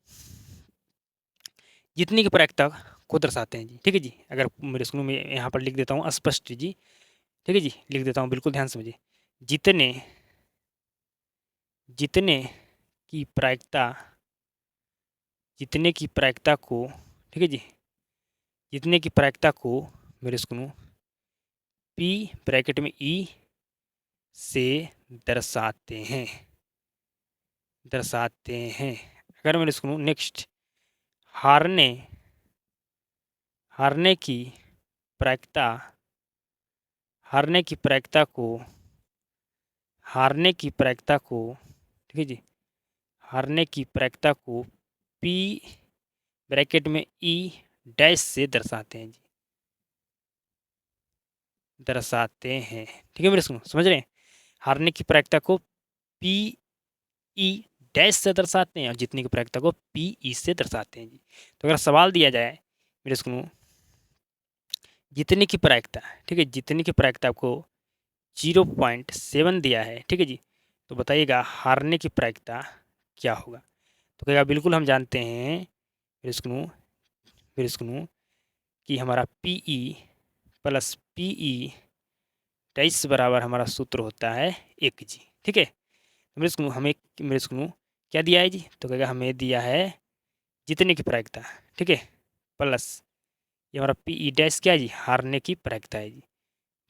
जितने की प्रायिकता को दर्शाते हैं जी। ठीक है जी, अगर मेरे स्कूल में यहाँ पर लिख देता हूँ स्पष्ट जी। ठीक है जी, लिख देता हूँ, बिल्कुल ध्यान समझिए। जितने जितने की प्रायिकता जितने की प्रायिकता को, ठीक है जी, जितने की प्रायिकता को मेरे स्कूल पी ब्रैकेट में ई से दर्शाते हैं अगर मेरे स्कूल नेक्स्ट हारने हारने की प्रायिकता हारने की प्रायिकता को हारने की प्रायिकता को ठीक है जी, हारने की प्रायिकता को पी ब्रैकेट में ई डैश से दर्शाते हैं जी, दर्शाते हैं। ठीक है मेरे स्कूल, समझ रहे हैं, हारने की प्रायिकता को पी ई डैश से दर्शाते हैं और जीतने की प्रायिकता को पी ई से दर्शाते हैं जी। तो अगर सवाल दिया जाए मेरे स्कूल जितने की प्रायिकता, ठीक है, जितने की प्रायिकता आपको 0.7 दिया है, ठीक है जी, तो बताइएगा हारने की प्रायिकता क्या होगा। तो कहेगा बिल्कुल हम जानते हैं मेरे स्कूल कि हमारा P E plus P E dash बराबर हमारा सूत्र होता है 1 जी। ठीक है, मेरे स्कूल क्या दिया है जी, तो कहेगा हमें दिया है जितने की प्रायिकता, ठीक है, प्लस ये हमारा पी ई डैश क्या है जी, हारने की प्रायिकता है जी,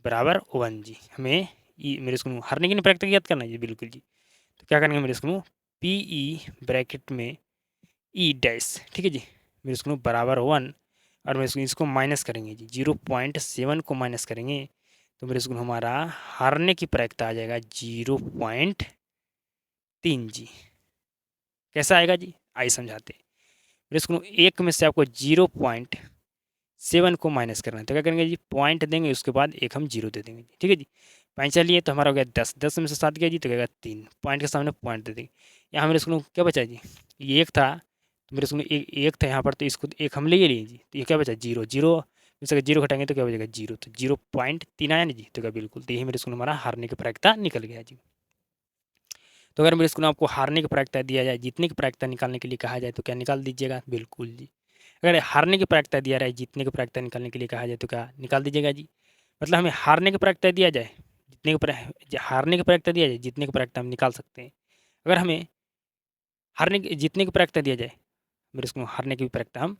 बराबर 1 जी। हमें मेरे स्कूल हारने की प्रायिकता याद करना है जी, बिल्कुल जी। तो क्या करेंगे मेरे स्कूल पी ई ब्रैकेट में ई डैश, ठीक है जी, मेरे स्कूल बराबर 1 और मेरे स्कूल इसको माइनस करेंगे जी, 0.7 को माइनस करेंगे तो मेरे स्कूल हमारा हारने की प्रायिकता आ जाएगा 0.3 जी। कैसा आएगा जी, आइए समझाते हैं। मेरे स्कूल एक में से आपको 0.7 को माइनस करना है तो क्या करेंगे जी, पॉइंट देंगे, उसके बाद एक हम जीरो दे देंगे जी, ठीक है जी। 5 लिए तो हमारा हो गया 10, 10 में से 7 गया जी तो क्या 3, पॉइंट के सामने पॉइंट दे देंगे। यहाँ मेरे स्कूल क्या बचा जी, ये एक था तो मेरे स्कूल एक था यहाँ पर, तो इसको एक हम ले लिए जी, तो ये क्या बचा 0, 0 में से जीरो घटाएंगे तो क्या बचेगा 0, तो 0.3 आया ना जी, तो क्या बिल्कुल, तो यही मेरे स्कूल हमारा हारने की प्रायिकता निकल गया जी। तो अगर मेरे स्कूल आपको हारने की प्रायिकता दिया जाए, जीतने की प्रायिकता निकालने के लिए कहा जाए तो क्या निकाल दीजिएगा, बिल्कुल जी। अगर हारने की प्रायिकता दिया जाए, जीतने की प्रायिकता निकालने के लिए कहा जाए तो क्या निकाल दीजिएगा जी। मतलब हमें हारने की प्रायिकता दिया जाए, हारने की प्रायिकता दिया जाए, जीतने की प्रायिकता हम निकाल सकते हैं। अगर हमें जीतने की प्रायिकता दिया जाए, मेरे इसको हारने की भी प्रायिकता हम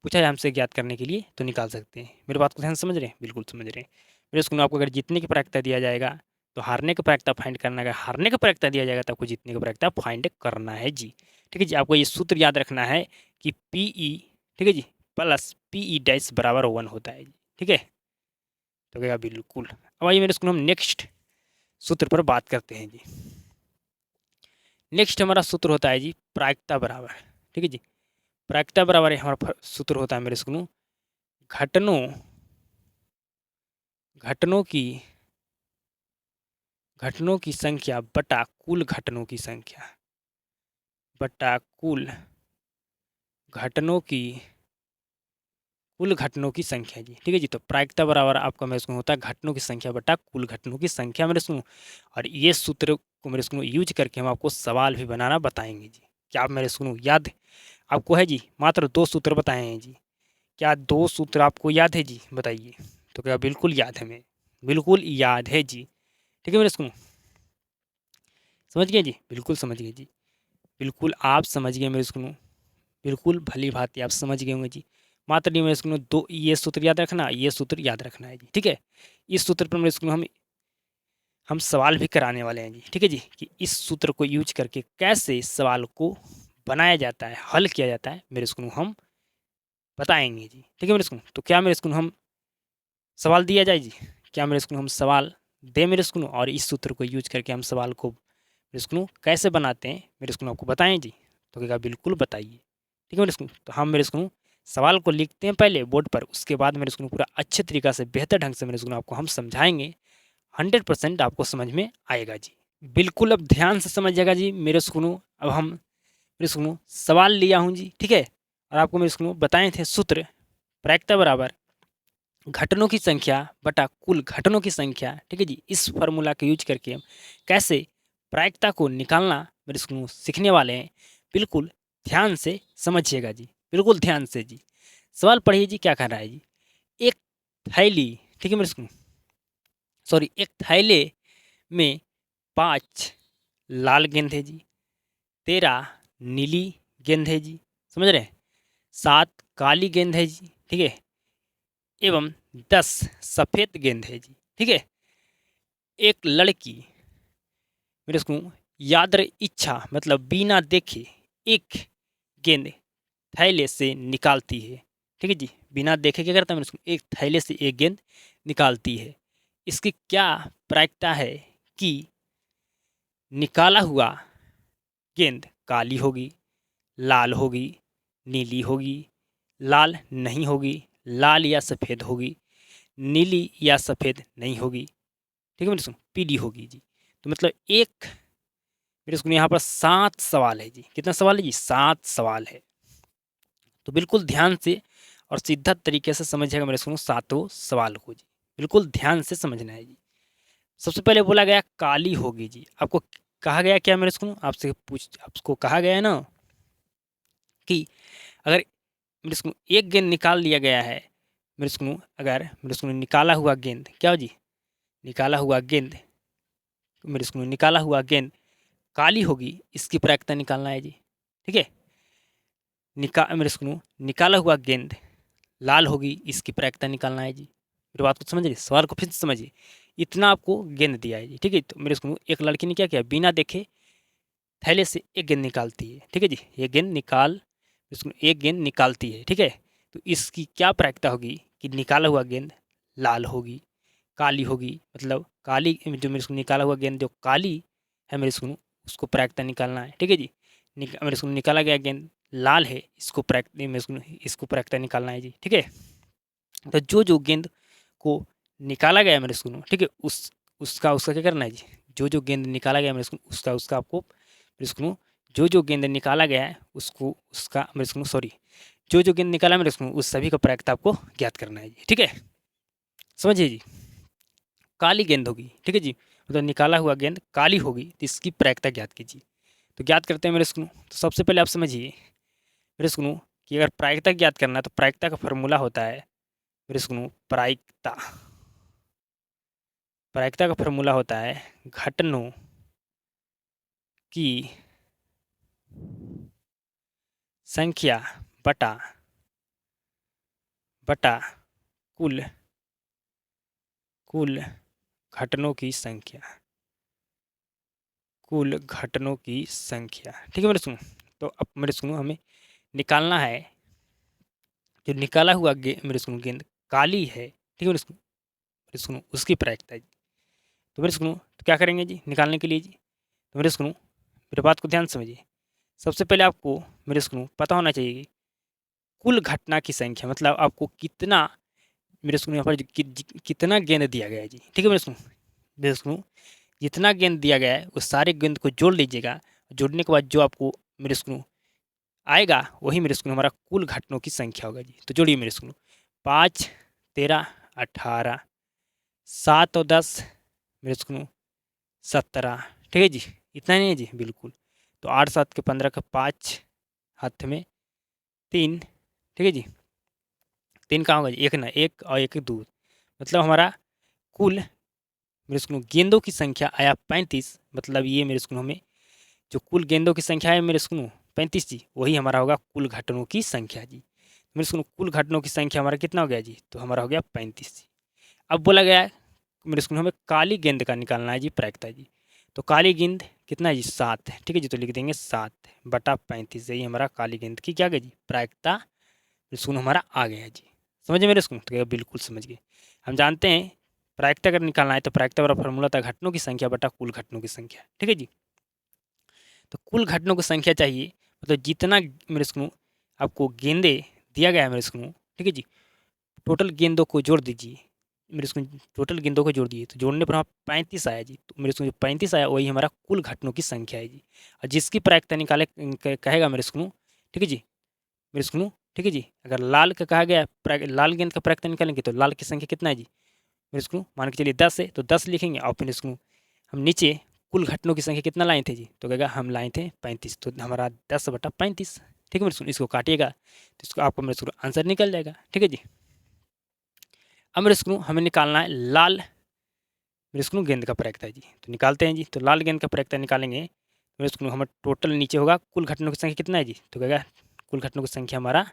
पूछा जाए हमसे ज्ञात करने के लिए तो निकाल सकते हैं। मेरी बात को ध्यान से समझ रहे हैं, बिल्कुल समझ रहे हैं। मेरे इसको आपको अगर जीतने की प्रायिकता दिया जाएगा तो हारने की प्रायिकता फाइंड करना है, अगर हारने की प्रायिकता दिया जाएगा तो आपको जीतने की प्रायिकता फाइंड करना है जी। ठीक है जी, आपको ये सूत्र याद रखना है कि PE, ठीक है जी, प्लस PE डैश बराबर 1 होता है जी, ठीक है। तो क्या बिल्कुल। अब आइए मेरे स्कूल हम नेक्स्ट सूत्र पर बात करते हैं जी। नेक्स्ट हमारा सूत्र होता है जी प्रायिकता बराबर, ठीक है जी। प्रायिकता बराबर हमारा सूत्र होता है मेरे स्कूल घटनों घटनों की घटनों की संख्या बटा कुल घटनों की संख्या बटा कुल घटनों की संख्या जी, ठीक है जी। तो प्रायिकता बराबर आपका मेरे स्कूल होता है घटनों की संख्या बटा कुल घटनों की संख्या मेरे स्कूल। और ये सूत्र को मेरे स्कूल यूज करके हम आपको सवाल भी बनाना बताएंगे जी। क्या आप मेरे स्कूल याद आपको है जी, मात्र 2 सूत्र बताए हैं जी। क्या 2 सूत्र आपको याद है जी, बताइए। तो क्या बिल्कुल याद है, हमें बिल्कुल याद है जी, ठीक है मेरे स्कूल। समझ गए जी, बिल्कुल समझ गए जी, बिल्कुल आप समझ गए मेरे स्कूल, बिल्कुल भली भांति आप समझ गए होंगे जी। मात्र नहीं मेरे स्कूल दो ये सूत्र याद रखना, ये सूत्र याद रखना है जी, ठीक है। इस सूत्र पर मेरे स्कूल हम सवाल भी कराने वाले हैं जी, ठीक है जी, कि इस सूत्र को यूज करके कैसे इस सवाल को बनाया जाता है, हल किया जाता है मेरे स्कूल हम बताएंगे जी, ठीक है मेरे स्कूल। तो क्या मेरे स्कूल हम सवाल दिया जाए जी, क्या मेरे स्कूल हम सवाल दें मेरे स्कूल, और इस सूत्र को यूज करके हम सवाल को मेरे स्कूल कैसे बनाते हैं मेरे स्कूल आपको बताएं जी। तो क्या बिल्कुल बताइए, ठीक है मेरे स्कूल। तो हम मेरे स्कूल सवाल को लिखते हैं पहले बोर्ड पर, उसके बाद मेरे स्कूल पूरा अच्छे तरीक़ा से बेहतर ढंग से मेरे स्कूल आपको हम समझाएंगे। 100% आपको समझ में आएगा जी, बिल्कुल। अब ध्यान से समझिएगा जी मेरे स्कूल। अब हम मेरे स्कूल सवाल लिया हूँ जी, ठीक है। और आपको मेरे स्कूल बताए थे सूत्र प्रायिकता बराबर घटनों की संख्या बटा कुल घटनों की संख्या, ठीक है जी। इस फार्मूला का यूज करके हम कैसे प्रायिकता को निकालना मेरे स्कूल सीखने वाले हैं। बिल्कुल ध्यान से समझिएगा जी, बिल्कुल ध्यान से जी। सवाल पढ़िए जी, क्या कह रहा है जी। एक थैली, ठीक है मेरे स्कूल, सॉरी, एक थैले में 5 लाल गेंद है जी, 13 नीली गेंद है जी, समझ रहे हैं, 7 काली गेंद है जी, ठीक है, एवं 10 सफ़ेद गेंद है जी, ठीक है। एक लड़की मेरे को याद रहे इच्छा मतलब बिना देखे एक गेंद थैले से निकालती है, ठीक है जी। बिना देखे क्या करता है मेरे को, एक थैले से एक गेंद निकालती है। इसकी क्या प्रायिकता है कि निकाला हुआ गेंद काली होगी, लाल होगी, नीली होगी, लाल नहीं होगी, लाल या सफ़ेद होगी, नीली या सफ़ेद नहीं होगी, ठीक है मेरे सुन, पीली होगी जी। तो मतलब एक मेरे स्कूल यहाँ पर 7 सवाल है जी। कितना सवाल है जी, 7 सवाल है। तो बिल्कुल ध्यान से और सीधा तरीके से समझिएगा मेरे स्कूल 7 सवाल को जी, बिल्कुल ध्यान से समझना है जी। सबसे पहले बोला गया काली होगी जी, आपको कहा गया क्या मेरे स्कूल, आपको कहा गया है ना कि अगर मेरे स्कूल एक गेंद निकाल लिया गया है मेरे स्कूल, अगर मेरे स्कूल निकाला हुआ गेंद क्या हो जी, निकाला हुआ गेंद मेरे स्कूल निकाला हुआ गेंद काली होगी, इसकी प्रायिकता निकालना है जी, ठीक है। मेरे स्कूल निकाला हुआ गेंद लाल होगी, इसकी प्रायिकता निकालना है जी। मेरी बात को समझिए, सवाल को फिर से समझिए। इतना आपको गेंद दिया है जी, ठीक है। तो मेरे स्कूल एक लड़की ने क्या किया, बिना देखे थैले से एक गेंद निकालती है, ठीक है जी। ये गेंद एक गेंद निकालती है, ठीक है। तो इसकी क्या प्रायिकता होगी कि निकाला हुआ गेंद लाल होगी, काली होगी, मतलब काली जो मेरे को निकाला हुआ गेंद जो काली है मेरे को उसको प्रायिकता निकालना है। ठीक है जी, मेरे को निकाला गया गेंद लाल है, इसको प्रायिकता निकालना है जी। ठीक है, तो जो गेंद को निकाला गया है मेरे को, ठीक है, उसका क्या करना है जी, जो गेंद निकाला गया है मेरे को उसका आपको मेरे को जो गेंद निकाला गया है उसका मेरे को सॉरी जो गेंद निकाला मेरे को उस सभी का प्रायिकता आपको ज्ञात करना है जी। ठीक है, समझिए जी, काली गेंद होगी, ठीक है जी, मतलब निकाला हुआ गेंद काली होगी तो इसकी प्रायिकता ज्ञात कीजिए। तो ज्ञात करते हैं मेरे को। तो सबसे पहले आप समझिए मेरे को कि अगर प्रायिकता ज्ञात करना है तो प्रायिकता का फॉर्मूला होता है मेरे को प्रायिकता का फॉर्मूला होता है घटनों की संख्या बटा कुल घटनों की संख्या, ठीक है मेरे सुनो। तो अब मेरे सुनो हमें निकालना है जो निकाला हुआ मेरे सुनो गेंद काली है, ठीक है मेरे सुनो उसकी प्रायिकता जी। तो मेरे सुनो तो क्या करेंगे जी निकालने के लिए जी, तो मेरे सुनो मेरे बात को ध्यान समझिए। सबसे पहले आपको मेरे सुनो पता होना चाहिए कि कुल घटना की संख्या, मतलब आपको कितना मेरे सुनो यहाँ पर कितना गेंद दिया गया है जी। ठीक है मेरे सुनो जितना गेंद दिया गया है उस सारे गेंद को जोड़ लीजिएगा। जोड़ने के बाद जो आपको मेरे सुनो आएगा वही मेरे सुनो हमारा कुल घटनों की संख्या होगा जी। तो जोड़िए मेरे सुनो 5, 13, 18, 7 और 10 मेरे सुनो 17, ठीक है जी, इतना नहीं है जी बिल्कुल। तो 8, 7 के 15 का 5 हाथ में 3, ठीक है जी, 3 कहाँ होगा जी, एक ना, एक और एक 2, मतलब हमारा कुल मेरे सुनो गेंदों की संख्या आया 35। मतलब ये मेरे सुनो हमें जो कुल गेंदों की संख्या है मेरे सुनो 35 जी, वही हमारा होगा कुल घटनों की संख्या जी। मेरे सुनो कुल घटनों की संख्या हमारा कितना हो गया जी, तो हमारा हो गया 35 जी। अब बोला गया है मेरे सुनो हमें काली गेंद का निकालना है जी प्रायिकता जी। तो काली गेंद कितना है जी 7 है, ठीक है जी, तो लिख देंगे 7 बटा 35, यही हमारा काली गेंद की क्या गया जी प्रायिकता मेरे सुनो हमारा आ गया जी। समझे मेरे सुनो, तो बिल्कुल समझ गए। हम जानते हैं प्रायिकता अगर निकालना है तो प्रायिकता वाला फॉर्मूला था घटनों की संख्या बटा कुल घटनों की संख्या, ठीक है जी। तो कुल घटनों की संख्या चाहिए, मतलब जितना मेरे को आपको गेंदे दिया गया है मेरे को, ठीक है जी, टोटल गेंदों को जोड़ दीजिए मेरे को, टोटल गेंदों को जोड़ दिए तो जोड़ने पर हमारा 35 आया जी। तो मेरे को जो 35 आया वही हमारा कुल घटनों की संख्या है जी। और जिसकी प्रायिकता निकाले कहेगा मेरे को, ठीक है जी मेरे को, ठीक है जी, अगर लाल का कहा गया लाल गेंद का प्रायिकता निकालेंगे तो लाल की संख्या कितना है जी मेरे को मान के चलिए 10 है, तो 10 लिखेंगे और फिर इसको हम नीचे कुल घटनों की संख्या कितना लाए थे जी, तो कहेगा हम लाए थे 35, तो हमारा 10 बटा 35, ठीक है मेरे इसको काटिएगा तो इसको आपको मेरे को आंसर निकल जाएगा, ठीक है जी। अब मेरे को हमें निकालना है लाल मेरे को गेंद का प्रायिकता जी, तो निकालते हैं जी। तो लाल गेंद का प्रायिकता निकालेंगे तो मेरे को हमें टोटल नीचे होगा कुल घटनों की संख्या कितना है जी, तो कहेगा कुल घटनों की संख्या हमारा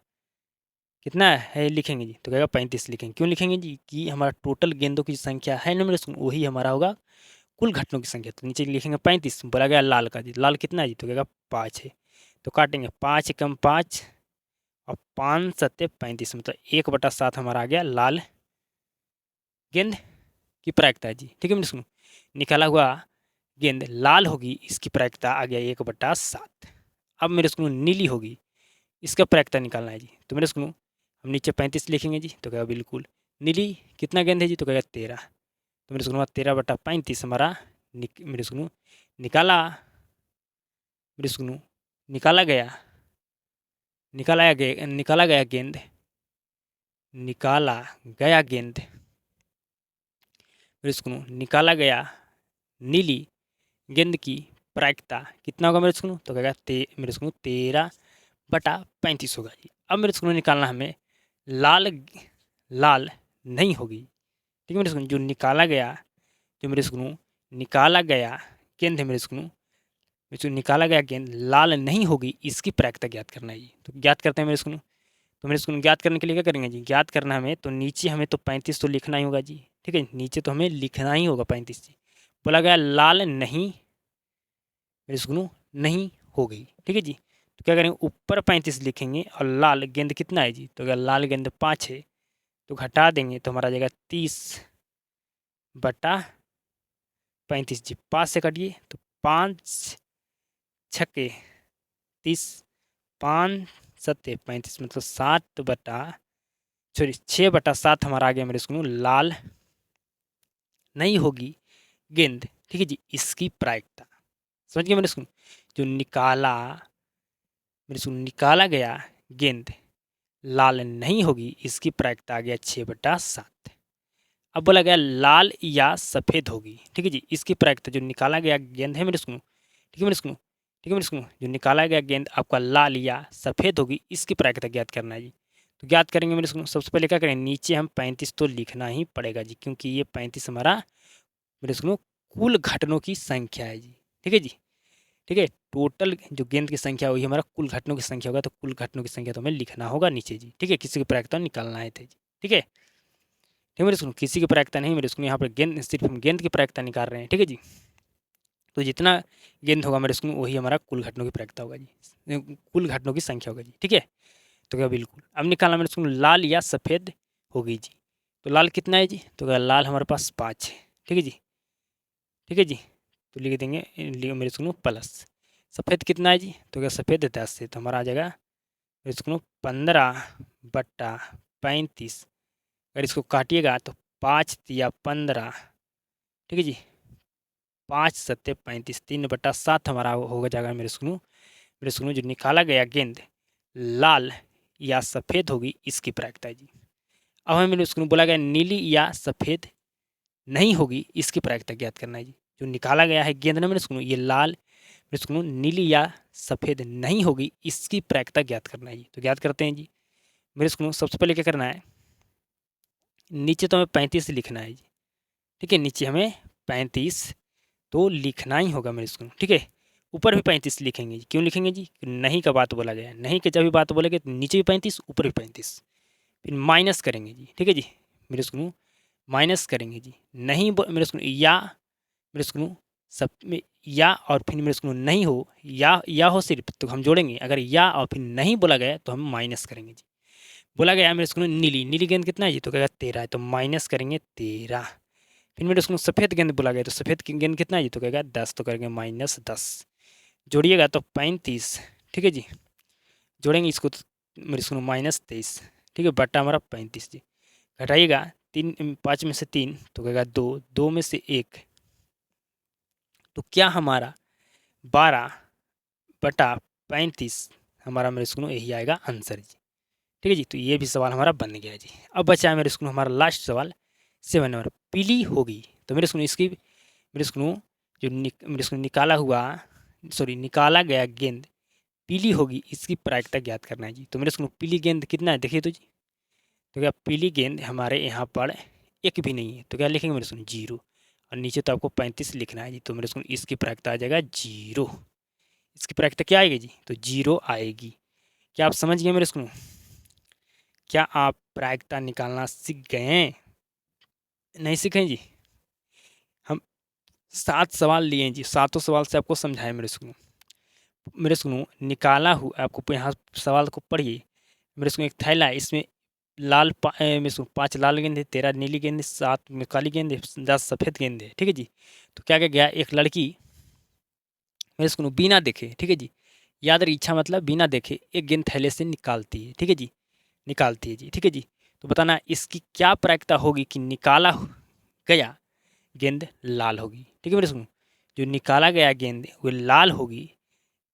कितना है लिखेंगे जी, तो कहेगा 35 लिखेंगे। क्यों लिखेंगे जी कि हमारा टोटल गेंदों की संख्या है ना मेरे वही हमारा होगा कुल घटनों की संख्या। तो नीचे लिखेंगे 35, बोला गया लाल का जी, लाल कितना है जी, तो कहेगा 5 है। तो काटेंगे 5 एकम 5 और 5 सत्ते 35, मतलब 1/7 हमारा आ गया लाल गेंद की प्रायिकता है जी, ठीक है मेरे सुनो। निकाला हुआ गेंद लाल होगी इसकी प्रायिकता आ गया 1/7। अब मेरे सुनो नीली होगी इसका प्रायिकता निकालना है जी। तो मेरे सुनो हम नीचे 35 लिखेंगे जी, तो कहेगा बिल्कुल नीली कितना गेंद है जी, तो कहेगा 13। तो मेरे सुनो 13/35 हमारा मेरे सुनो निकाला मेरे सुनो निकाला गया निकाला गया गेंद मेरे सुनो निकाला गया नीली गेंद की प्रायिकता कितना होगा मेरे सुनो, तो कहेगा मेरे सुनो 13/35 होगा जी। अब मेरे सुनो निकालना हमें लाल नहीं होगी, ठीक है मेरे सुनो, जो निकाला गया गेंद है मेरे सुनो जो निकाला गया गेंद लाल नहीं होगी इसकी प्रायिकता ज्ञात करना है जी। तो ज्ञात करते हैं मेरे सुनो। तो मेरे सुनो ज्ञात करने के लिए क्या करेंगे जी, ज्ञात करना हमें तो नीचे हमें तो 35 तो लिखना ही होगा जी, ठीक है, नीचे तो हमें लिखना ही होगा 35 जी। बोला गया लाल नहीं मेरे सुनो नहीं हो गई, ठीक है जी। तो क्या करेंगे, ऊपर 35 लिखेंगे और लाल गेंद कितना है जी, तो अगर लाल गेंद 5 है तो घटा देंगे तो हमारा आ जाएगा 30/35 जी। 5 से काटिए तो 5 छक्के 30, 5 सत्ते 35 मतलब 6/7 हमारा आ गया मेरे स्कूल में लाल नहीं होगी गेंद। ठीक है जी, इसकी प्रायिकता समझ गए मेरे स्कूल। जो निकाला गया गेंद लाल नहीं होगी, इसकी प्रायिकता आ गया 6/7। अब बोला गया लाल या सफ़ेद होगी। ठीक है जी, इसकी प्रायिकता जो निकाला गया गेंद है मेरे स्कूल, ठीक है मेरे स्कूल, ठीक है मेरे स्कूल, जो निकाला गया गेंद आपका लाल या सफ़ेद होगी, इसकी प्रायिकता ज्ञात करना है जी। तो ज्ञात करेंगे मेरे स्कूल, सबसे पहले क्या करेंगे, नीचे हम 35 तो लिखना ही पड़ेगा जी, क्योंकि ये 35 हमारा मेरे स्कूल कुल घटनों की संख्या है जी। ठीक है जी, ठीक है, टोटल जो गेंद की संख्या वही हमारा कुल घटनों की संख्या होगा, तो कुल घटनों की संख्या तो हमें लिखना होगा नीचे जी। ठीक है, किसी की प्रायिकता निकालना है थे जी। ठीक है, ठीक है मेरे स्कूल, किसी की प्रायिकता नहीं मेरे स्कूल, यहाँ पर गेंद सिर्फ हम गेंद की प्रायिकता निकाल रहे हैं। ठीक है जी, तो जितना गेंद होगा मेरे स्कूल वही हमारा कुल घटनों की प्रायिकता होगा जी, कुल घटनों की संख्या होगा जी। ठीक है, तो क्या बिल्कुल अब निकालना मेरे स्कूल लाल या सफ़ेद होगी जी। तो लाल कितना है जी, तो क्या लाल हमारे पास 5 है। ठीक है जी, ठीक है जी, तो लिख देंगे मेरे स्कूल प्लस। सफ़ेद कितना है जी, तो क्या सफ़ेद है 10 है, तो हमारा आ जाएगा मेरे स्कूल 15/35। अगर इसको काटिएगा तो 5 या 15, ठीक है जी, 5 सत्ते 35, 3/7 हमारा होगा जाएगा मेरे स्कूल जो निकाला गया गेंद लाल या सफ़ेद होगी, इसकी प्रायिकता है जी। अब हमें मेरे स्कूल बोला गया नीली या सफ़ेद नहीं होगी, इसकी प्रायिकता ज्ञात करना है जी। जो निकाला गया है गेंद ना मेरे स्कूल, ये लाल मेरे स्कूल नीली या सफ़ेद नहीं होगी, इसकी प्रायिकता ज्ञात करना है जी। तो ज्ञात करते हैं जी मेरे स्कूल, सबसे पहले क्या करना है, नीचे तो हमें 35 लिखना है जी। ठीक है, नीचे हमें 35 तो लिखना ही होगा मेरे स्कूल। ठीक है, ऊपर भी 35 लिखेंगे जी। क्यों लिखेंगे जी, नहीं का बात बोला गया है, नहीं के जब भी बात बोलेंगे तो नीचे भी 35 ऊपर भी 35, फिर माइनस करेंगे जी। ठीक है जी, मेरे स्कूल माइनस करेंगे जी, नहीं मेरे स्कूल या मेरे स्कूल सब में या और फिर मेरे स्कूल नहीं हो या हो सिर्फ तो हम जोड़ेंगे, अगर या और फिर नहीं बोला गया तो हम माइनस करेंगे जी। बोला गया मेरे स्कूल नीली नीली गेंद कितना है जी, तो कहेगा 13 है, तो माइनस करेंगे 13। फिर मेरे स्कूल सफ़ेद गेंद बोला गया, तो सफ़ेद गेंद कितना है जी, तो कहेगा 10, तो करेंगे -10। जोड़िएगा तो 35। ठीक है जी, जोड़ेंगे इसको तो मेरे स्कूल -23। ठीक है, बट्टा हमारा 35 जी। घटाइएगा 5 में से 3 तो कहेगा 2, 2 में से 1 तो क्या हमारा 12/35 हमारा मेरे स्कूल यही आएगा आंसर जी। ठीक है जी, तो ये भी सवाल हमारा बन गया जी। अब बचा है मेरे स्कूल हमारा लास्ट सवाल 7 नंबर, पीली होगी। तो मेरे स्कूल इसकी मेरे स्कूल जो मेरे स्कूल निकाला गया गेंद पीली होगी, इसकी प्रायिकता ज्ञात करना है जी। तो मेरे स्कूल पीली गेंद कितना है देखिए तो जी, तो क्या पीली गेंद हमारे यहाँ पर एक भी नहीं है, तो क्या लिखेंगे मेरे स्कूल 0, और नीचे तो आपको 35 लिखना है जी। तो मेरे स्कूल इसकी प्रायिकता आ जाएगा 0। इसकी प्रायिकता क्या आएगी जी, तो 0 आएगी। क्या आप समझ गए मेरे स्कूल, क्या आप प्रायिकता निकालना सीख गए हैं, नहीं सीखें जी। हम 7 सवाल लिए जी, सातों सवाल से आपको समझाए मेरे स्कूल निकाला हूँ आपको, यहाँ सवाल को पढ़िए। मेरे स्कूल एक थैला है, इसमें मेरे स्कूल 5 लाल गेंद है, 13 नीली गेंद है, 7 में काली गेंद है, 10 सफ़ेद गेंद है। ठीक है जी, तो क्या क्या गया, एक लड़की मेरे स्कूल बिना देखे, ठीक है जी, याद रही इच्छा मतलब बिना देखे एक गेंद थैले से निकालती है। ठीक है जी, निकालती है जी। ठीक है जी, तो बताना इसकी क्या प्रायिकता होगी कि निकाला गया गेंद लाल होगी। ठीक है मेरे स्कूल, जो निकाला गया गेंद वो लाल होगी,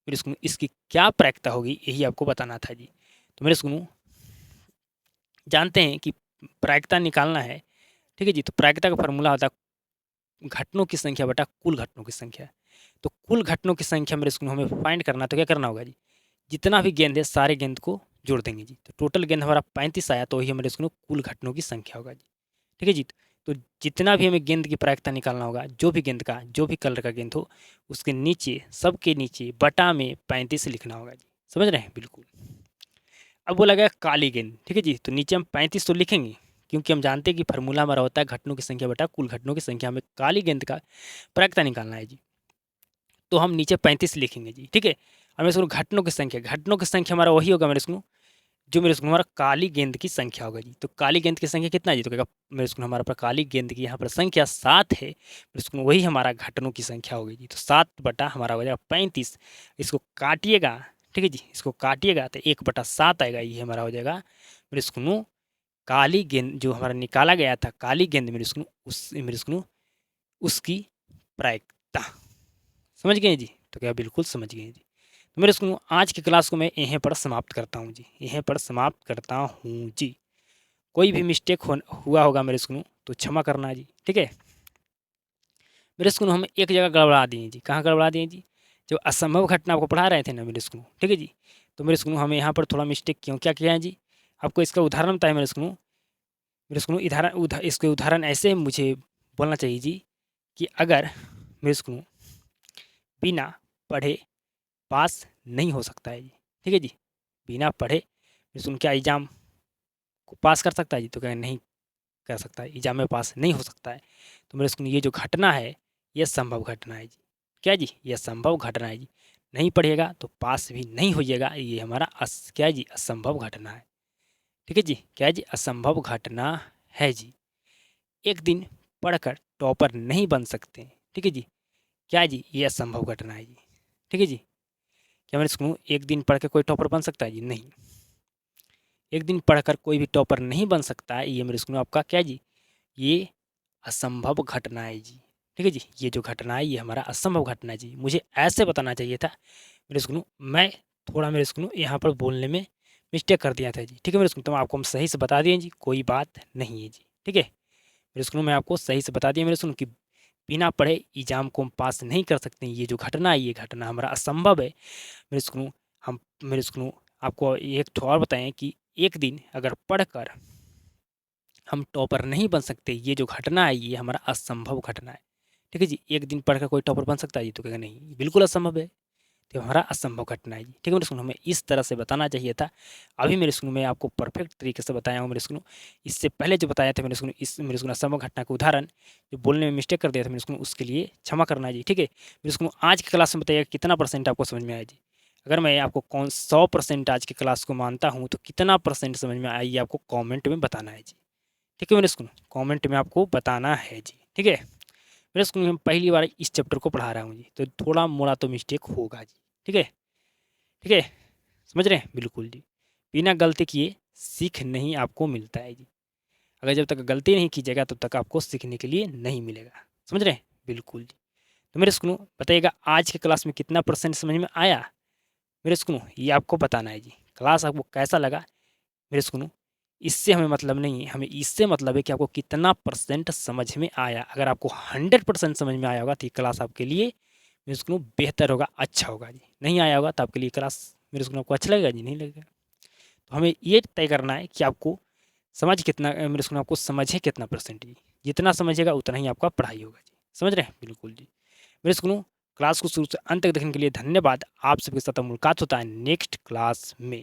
मेरे स्कूल इसकी क्या प्रायिकता होगी यही आपको बताना था जी। तो मेरे स्कूल जानते हैं कि प्रायिकता निकालना है। ठीक है जी, तो प्रायिकता का फॉर्मूला होता है घटनों की संख्या बटा कुल घटनों की संख्या। तो कुल घटनों की संख्या मेरे स्कूल हमें फाइंड करना, तो क्या करना होगा जी, जितना भी गेंद है सारे गेंद को जोड़ देंगे जी। तो टोटल गेंद हमारा 35 आया, तो वही हमारे स्कूल कुल घटनों की संख्या होगा जी। ठीक है जी, तो जितना भी हमें गेंद की प्रायिकता निकालना होगा, जो भी गेंद का जो भी कलर का गेंद हो, उसके नीचे सबके नीचे बटा में 35 लिखना होगा जी। समझ रहे हैं बिल्कुल। अब बोला गया काली गेंद, ठीक है जी, तो नीचे हम 35 तो लिखेंगे, क्योंकि हम जानते हैं कि फार्मूला हमारा होता है घटनों की संख्या बटा कुल घटनों की संख्या। हमें काली गेंद का प्रायिकता निकालना है जी, तो हम नीचे 35 लिखेंगे जी। ठीक है, और मेरे स्कूल घटनों की संख्या हमारा वही होगा मेरे स्कूल, जो मेरे स्कूल हमारा काली गेंद की संख्या होगा जी। तो काली गेंद की संख्या कितना है जी? तो कहेगा मेरे स्कूल हमारा पर काली गेंद की यहाँ पर संख्या 7 है, मेरे स्कूल वही हमारा घटनों की संख्या होगी जी। तो 7 बटा हमारा हो जाएगा 35। इसको काटिएगा, ठीक है जी, इसको काटिएगा तो 1/7 आएगा, ये हमारा हो जाएगा मेरे स्कूल काली गेंद जो हमारा निकाला गया था, काली गेंद मेरे स्कूल उस मेरे स्कूल उसकी प्रायिकता। समझ गए जी? तो क्या बिल्कुल समझ गए जी। तो मेरे स्कूल आज की क्लास को मैं यहीं पर समाप्त करता हूँ जी, यहीं पर समाप्त करता हूँ जी। कोई भी मिस्टेक हुआ होगा मेरे स्कूल तो क्षमा करना जी, ठीक है। मेरे स्कूल हम एक जगह गड़बड़ा दिए जी। कहाँ गड़बड़ा दिए जी? जो असंभव घटना आपको पढ़ा रहे थे ना मेरे स्कूल, ठीक है जी। तो मेरे स्कूल हमें यहाँ पर थोड़ा मिस्टेक क्यों क्या किया है जी? आपको इसका उदाहरण बताया मेरे स्कूल इसके उदाहरण ऐसे मुझे बोलना चाहिए जी कि अगर मेरे स्कूल बिना पढ़े पास नहीं हो सकता है जी, ठीक है जी। बिना पढ़े मेरे स्कूल क्या एग्ज़ाम को पास कर सकता है जी? तो कहें नहीं कर सकता है, एग्ज़ाम में पास नहीं हो सकता है। तो मेरे स्कूल ये जो घटना है, ये संभव घटना है जी। क्या जी? ये संभव घटना है जी। नहीं पढ़िएगा तो पास भी नहीं होइएगा, ये हमारा क्या है जी? असंभव घटना है। ठीक है जी? क्या है जी? असंभव घटना है जी। एक दिन पढ़कर टॉपर नहीं बन सकते, ठीक है जी। क्या है जी? ये असंभव घटना है जी। ठीक है जी? क्या मेरे स्कूल एक दिन पढ़ के कोई टॉपर बन सकता है जी? नहीं। एक दिन पढ़कर कोई भी टॉपर नहीं बन सकता है, ये मेरे स्कूल आपका क्या है जी? ये असंभव घटना है जी। ठीक है जी? ये जो घटना है ये हमारा असंभव घटना है जी। मुझे ऐसे बताना चाहिए था मेरे स्कूल, मैं थोड़ा मेरे स्कूल यहाँ पर बोलने में मिस्टेक कर दिया था जी। ठीक है मेरे स्कूल, तो आपको हम सही से बता दिए जी, कोई बात नहीं है जी। ठीक है मेरे स्कूल, मैं आपको सही से बता दिया मेरे स्कूल कि बिना पढ़े एग्जाम को हम पास नहीं कर सकते। ये जो घटना है ये घटना हमारा असंभव है मेरे स्कूल। हम मेरे स्कूल आपको एक ठो और बताएं कि एक दिन अगर पढ़कर हम टॉपर नहीं बन सकते, ये जो घटना है ये हमारा असंभव घटना है। ठीक है जी? एक दिन पढ़कर कोई टॉपर बन सकता है जी? तो कहेगा नहीं, बिल्कुल असंभव है। तो हमारा असंभव घटना है जी। ठीक है मेरे स्कूल, हमें इस तरह से बताना चाहिए था। अभी मेरे स्कूल में आपको परफेक्ट तरीके से बताया हूँ मेरे स्कूल। इससे पहले जो बताया था मेरे स्कूल, इस मेरे स्कूल असंभव घटना का उदाहरण जो बोलने में मिस्टेक कर दिया था मेरे स्कूल, उसके लिए क्षमा करना है जी। ठीक है मेरे स्कूल, आज की क्लास में बताइएगा कितना परसेंट आपको समझ में आया जी। अगर मैं आपको 100% आज की क्लास को मानता हूँ तो कितना परसेंट समझ में आई आपको कॉमेंट में बताना है जी। ठीक है मेरे स्कूल, कमेंट में आपको बताना है जी। ठीक है मेरे स्कूल में हम पहली बार इस चैप्टर को पढ़ा रहा हूँ जी, तो थोड़ा मोड़ा तो मिस्टेक होगा जी। ठीक है, ठीक है, समझ रहे हैं? बिल्कुल जी। बिना गलती किए सीख नहीं आपको मिलता है जी। अगर जब तक गलती नहीं कीजिएगा तब तक आपको सीखने के लिए नहीं मिलेगा। समझ रहे हैं? बिल्कुल जी। तो मेरे स्कूल बताइएगा आज के क्लास में कितना परसेंट समझ में आया मेरे स्कूल, ये आपको बताना है जी। क्लास आपको कैसा लगा मेरे स्कूल, इससे हमें मतलब नहीं है, हमें इससे मतलब है कि आपको कितना परसेंट समझ में आया। अगर आपको 100% समझ में आया होगा तो ये क्लास आपके लिए मेरे स्कूल बेहतर होगा, अच्छा होगा जी। नहीं आया होगा तो आपके लिए क्लास मेरे स्कूल आपको अच्छा लगेगा जी? नहीं लगेगा। तो हमें ये तय करना है कि आपको समझ कितना मेरे स्कूल आपको समझे कितना परसेंट जी। जितना समझेगा उतना ही आपका पढ़ाई होगा जी। समझ रहे हैं? बिल्कुल जी। मेरे स्कूल क्लास को शुरू से अंत तक देखने के लिए धन्यवाद। आप सबके साथ मुलाकात होता है नेक्स्ट क्लास में।